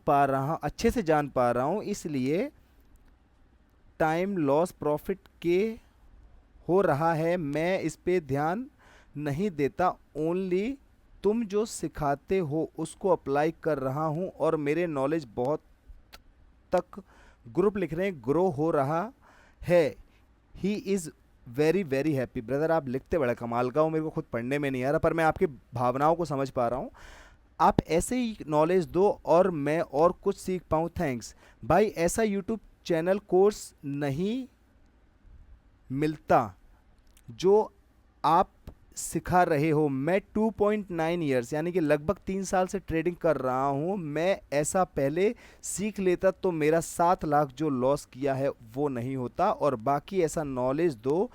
पा रहा हूँ, इसलिए टाइम लॉस प्रॉफिट के हो रहा है, मैं इस पे ध्यान नहीं देता, ओनली तुम जो सिखाते हो उसको अप्लाई कर रहा हूँ और मेरे नॉलेज बहुत तक ग्रुप लिख रहे हैं ग्रो हो रहा है। He is very very happy. Brother आप लिखते बड़ा कमाल का हो, मेरे को खुद पढ़ने में नहीं आ रहा पर मैं आपकी भावनाओं को समझ पा रहा हूँ। आप ऐसे ही नॉलेज दो और मैं और कुछ सीख पाऊँ, थैंक्स भाई। ऐसा यूट्यूब चैनल कोर्स नहीं मिलता जो आप सिखा रहे हो। मैं 2.9 ईयर्स यानी कि लगभग 3 साल से ट्रेडिंग कर रहा हूँ, मैं ऐसा पहले सीख लेता तो मेरा 7 लाख जो लॉस किया है वो नहीं होता। और बाकी ऐसा नॉलेज दो,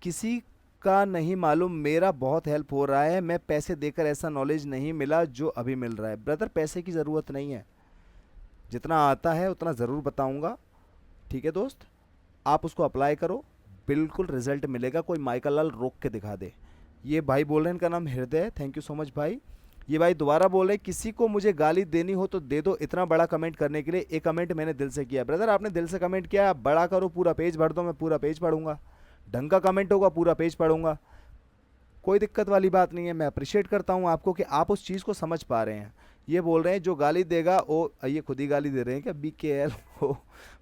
किसी का नहीं मालूम, मेरा बहुत हेल्प हो रहा है, मैं पैसे देकर ऐसा नॉलेज नहीं मिला जो अभी मिल रहा है। ब्रदर पैसे की ज़रूरत नहीं है, जितना आता है उतना ज़रूर बताऊँगा, ठीक है दोस्त। आप उसको अप्लाई करो, बिल्कुल रिजल्ट मिलेगा, कोई माइकल लाल रोक के दिखा दे। ये भाई बोल रहे हैं, इनका नाम हृदय, थैंक यू सो मच भाई। ये भाई दोबारा बोल रहे हैं किसी को मुझे गाली देनी हो तो दे दो, इतना बड़ा कमेंट करने के लिए। एक कमेंट मैंने दिल से किया। ब्रदर आपने दिल से कमेंट किया, आप बड़ा करो, पूरा पेज भर दो, मैं पूरा पेज पढ़ूंगा, ढंग का कमेंट होगा पूरा पेज पढ़ूंगा, कोई दिक्कत वाली बात नहीं है। मैं अप्रिशिएट करता हूँ आपको कि आप उस चीज़ को समझ पा रहे हैं। ये बोल रहे हैं जो गाली देगा ओ, ये खुद ही गाली दे रहे हैं क्या, BKL हो,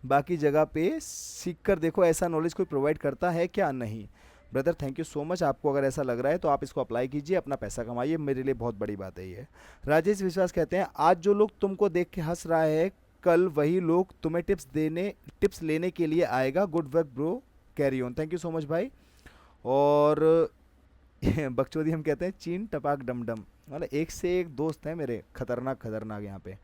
बाकी जगह पे सीख कर देखो, ऐसा नॉलेज कोई प्रोवाइड करता है क्या, नहीं। Brother thank you so much, आपको अगर ऐसा लग रहा है तो आप इसको अप्लाई कीजिए, अपना पैसा कमाइए, मेरे लिए बहुत बड़ी बात है ये। राजेश विश्वास कहते हैं आज जो लोग तुमको देख के हंस रहा है कल वही लोग तुम्हें टिप्स लेने के लिए आएगा, good work bro, carry on, thank you so much भाई। और बकचोदी हम कहते हैं चीन टपाक डमडम, मतलब एक से एक दोस्त हैं मेरे, खतरनाक खतरनाक यहाँ पे।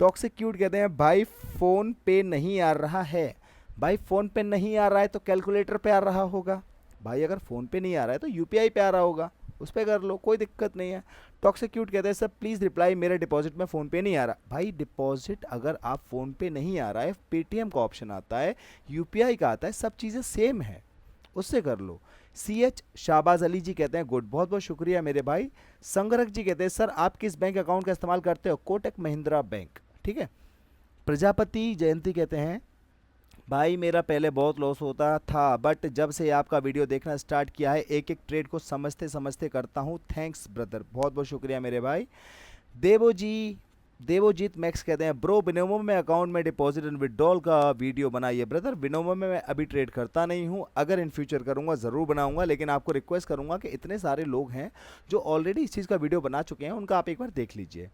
टॉक्सिक क्यूट कहते हैं भाई फ़ोन पे नहीं आ रहा है। भाई फ़ोन पे नहीं आ रहा है तो कैलकुलेटर पे आ रहा होगा। भाई अगर फ़ोन पे नहीं आ रहा है तो UPI पे आ रहा होगा, उस पर कर लो, कोई दिक्कत नहीं है। टॉक्सिक क्यूट कहते हैं सर प्लीज़ रिप्लाई, मेरे डिपॉजिट में फ़ोन पे नहीं आ रहा। भाई डिपॉजिट अगर आप फ़ोन पे नहीं आ रहा है, पेटीएम का ऑप्शन आता है, UPI का आता है, सब चीज़ें सेम है, उससे कर लो। CH शाहबाज अली जी कहते हैं गुड, बहुत बहुत शुक्रिया मेरे भाई। संगरक जी कहते हैं सर आप किस बैंक अकाउंट का इस्तेमाल करते हो, कोटक महिंद्रा बैंक, ठीक है। प्रजापति जयंती कहते हैं भाई मेरा पहले बहुत लॉस होता था बट जब से आपका वीडियो देखना स्टार्ट किया है एक एक ट्रेड को समझते समझते करता हूँ, थैंक्स ब्रदर, बहुत बहुत शुक्रिया मेरे भाई। देवोजीत मैक्स कहते हैं ब्रो बिनोमो में अकाउंट में डिपॉजिट एंड विड्रॉल का वीडियो बनाइए। ब्रदर बिनोमो में मैं अभी ट्रेड करता नहीं हूँ, अगर इन फ्यूचर करूँगा ज़रूर बनाऊँगा, लेकिन आपको रिक्वेस्ट करूँगा कि इतने सारे लोग हैं जो ऑलरेडी इस चीज़ का वीडियो बना चुके हैं, उनका आप एक बार देख लीजिए।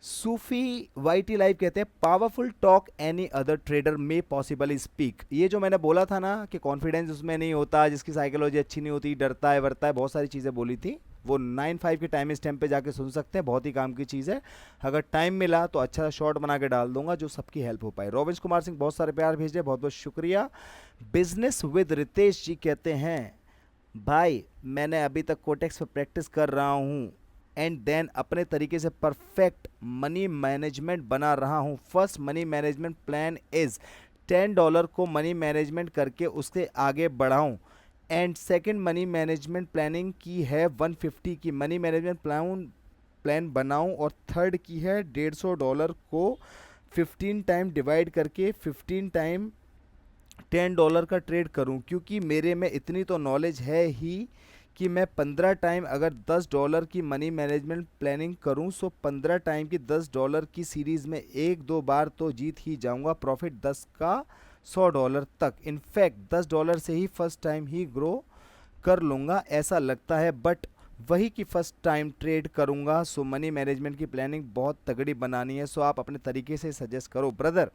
सूफी वाईटी लाइव कहते हैं powerful talk any other trader में पॉसिबली स्पीक। ये जो मैंने बोला था ना कि कॉन्फिडेंस उसमें नहीं होता, जिसकी साइकोलॉजी अच्छी नहीं होती, डरता है वरता है, बहुत सारी चीज़ें बोली थी, वो 9-5 के टाइम स्टैम्प पे जाके सुन सकते हैं, बहुत ही काम की चीज़ है। अगर टाइम मिला तो अच्छा शॉर्ट बना के डाल दूंगा जो सबकी हेल्प हो पाए। रोविंश कुमार सिंह बहुत सारे प्यार भेज रहे, बहुत बहुत शुक्रिया। बिजनेस विद रितेश जी कहते हैं भाई मैंने अभी तक कोटेक्स पर प्रैक्टिस कर रहा हूँ एंड देन अपने तरीके से परफेक्ट मनी मैनेजमेंट बना रहा हूँ। First money management plan is $10 को मनी मैनेजमेंट करके उससे आगे बढ़ाऊँ, and second money management planning की है 150 की मनी मैनेजमेंट प्लान बनाऊं, और थर्ड की है $150 को 15 टाइम डिवाइड करके 15 टाइम $10 का ट्रेड करूं, क्योंकि मेरे में इतनी तो नॉलेज है ही कि मैं 15 टाइम अगर $10 की मनी मैनेजमेंट प्लानिंग करूं सो 15 टाइम की $10 की सीरीज़ में 1-2 बार तो जीत ही जाऊंगा, प्रॉफिट 10 का $100 तक, इनफैक्ट $10 से ही फर्स्ट टाइम ही ग्रो कर लूँगा ऐसा लगता है, बट वही कि फर्स्ट टाइम ट्रेड करूँगा। सो मनी मैनेजमेंट की प्लानिंग बहुत तगड़ी बनानी है। सो आप अपने तरीके से सजेस्ट करो ब्रदर।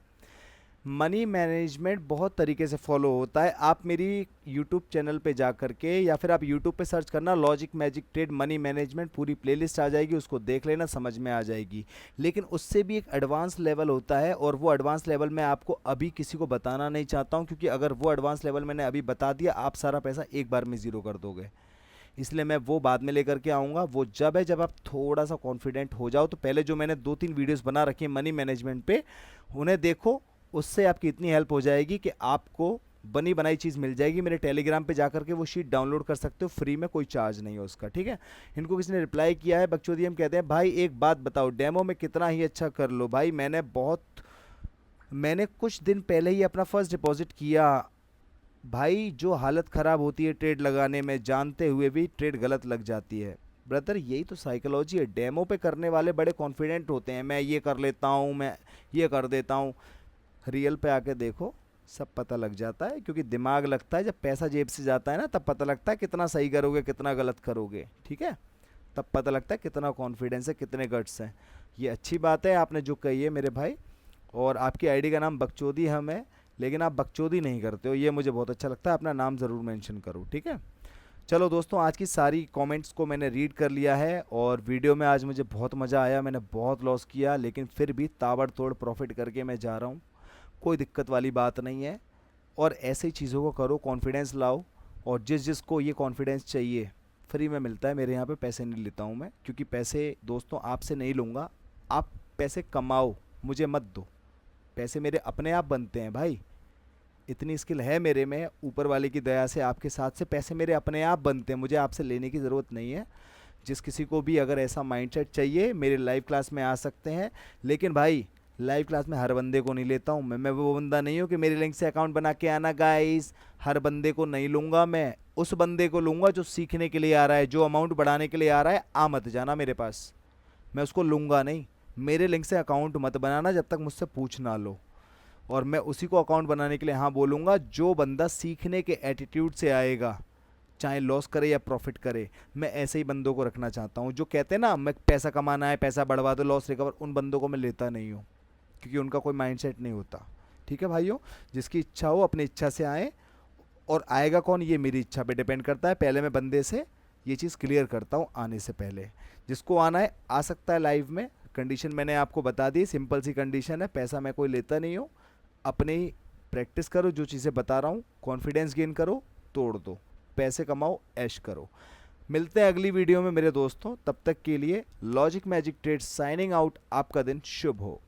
मनी मैनेजमेंट बहुत तरीके से फॉलो होता है। आप मेरी यूट्यूब चैनल पे जा करके या फिर आप यूट्यूब पे सर्च करना logic magic trade money management, पूरी प्लेलिस्ट आ जाएगी, उसको देख लेना, समझ में आ जाएगी। लेकिन उससे भी एक एडवांस लेवल होता है, और वो एडवांस लेवल मैं आपको अभी किसी को बताना नहीं चाहता हूँ, क्योंकि अगर वो एडवांस लेवल मैंने अभी बता दिया आप सारा पैसा एक बार में ज़ीरो कर दोगे। इसलिए मैं वो बाद में लेकर के आऊँगा। वो जब है जब आप थोड़ा सा कॉन्फिडेंट हो जाओ। तो पहले जो मैंने 2-3 वीडियोस बना रखी हैं मनी मैनेजमेंट पे, उन्हें देखो, उससे आपकी इतनी हेल्प हो जाएगी कि आपको बनी बनाई चीज़ मिल जाएगी। मेरे टेलीग्राम पे जा करके वो शीट डाउनलोड कर सकते हो फ्री में, कोई चार्ज नहीं है उसका, ठीक है। इनको किसी ने रिप्लाई किया है, बकचोदी हम कहते हैं भाई एक बात बताओ, डेमो में कितना ही अच्छा कर लो भाई। मैंने कुछ दिन पहले ही अपना फर्स्ट डिपॉजिट किया भाई। जो हालत ख़राब होती है ट्रेड लगाने में, जानते हुए भी ट्रेड गलत लग जाती है ब्रदर। यही तो साइकोलॉजी है। डेमो पे करने वाले बड़े कॉन्फिडेंट होते हैं, मैं ये कर लेता हूँ, मैं ये कर देता हूँ। रियल पे आके देखो, सब पता लग जाता है, क्योंकि दिमाग लगता है जब पैसा जेब से जाता है ना, तब पता लगता है कितना सही करोगे कितना गलत करोगे, ठीक है। तब पता लगता है कितना कॉन्फिडेंस है, कितने गट्स हैं। ये अच्छी बात है आपने जो कही है मेरे भाई। और आपकी आईडी का नाम बकचोदी हम है, लेकिन आप बकचोदी नहीं करते हो, ये मुझे बहुत अच्छा लगता है। अपना नाम ज़रूर मेंशन करो, ठीक है। चलो दोस्तों, आज की सारी कमेंट्स को मैंने रीड कर लिया है, और वीडियो में आज मुझे बहुत मज़ा आया। मैंने बहुत लॉस किया, लेकिन फिर भी ताबड़तोड़ प्रॉफिट करके मैं जा रहा हूँ। कोई दिक्कत वाली बात नहीं है। और ऐसे ही चीज़ों को करो, कॉन्फिडेंस लाओ। और जिसको ये कॉन्फिडेंस चाहिए फ्री में मिलता है। मेरे यहाँ पे पैसे नहीं लेता हूँ मैं, क्योंकि पैसे दोस्तों आपसे नहीं लूँगा। आप पैसे कमाओ, मुझे मत दो। पैसे मेरे अपने आप बनते हैं भाई, इतनी स्किल है मेरे में, ऊपर वाले की दया से आपके साथ से पैसे मेरे अपने आप बनते हैं, मुझे आपसे लेने की ज़रूरत नहीं है। जिस किसी को भी अगर ऐसा माइंडसेट चाहिए, मेरे लाइव क्लास में आ सकते हैं। लेकिन भाई लाइव क्लास में हर बंदे को नहीं लेता हूँ मैं वो बंदा नहीं हूँ कि मेरे लिंक से अकाउंट बना के आना गाइस। हर बंदे को नहीं लूँगा मैं, उस बंदे को लूँगा जो सीखने के लिए आ रहा है, जो अमाउंट बढ़ाने के लिए आ रहा है। आ मत जाना मेरे पास, मैं उसको लूँगा नहीं। मेरे लिंक से अकाउंट मत बनाना जब तक मुझसे पूछ ना लो। और मैं उसी को अकाउंट बनाने के लिए हाँ बोलूँगा जो बंदा सीखने के एटीट्यूड से आएगा, चाहे लॉस करे या प्रॉफिट करे। मैं ऐसे ही बंदों को रखना चाहता हूँ। जो कहते हैं ना मैं पैसा कमाना है, पैसा बढ़वा दो, लॉस रिकवर, उन बंदों को मैं लेता नहीं हूँ, क्योंकि उनका कोई माइंडसेट नहीं होता, ठीक है भाइयों। जिसकी इच्छा हो अपनी इच्छा से आए, और आएगा कौन ये मेरी इच्छा पे डिपेंड करता है। पहले मैं बंदे से ये चीज़ क्लियर करता हूँ आने से पहले। जिसको आना है आ सकता है लाइव में। कंडीशन मैंने आपको बता दी, सिंपल सी कंडीशन है, पैसा मैं कोई लेता नहीं हूँ। अपने ही प्रैक्टिस करो, जो चीज़ें बता रहा हूँ, कॉन्फिडेंस गेन करो, तोड़ दो, पैसे कमाओ, ऐश करो। मिलते हैं अगली वीडियो में मेरे दोस्तों, तब तक के लिए logic magic trade signing out. आपका दिन शुभ हो।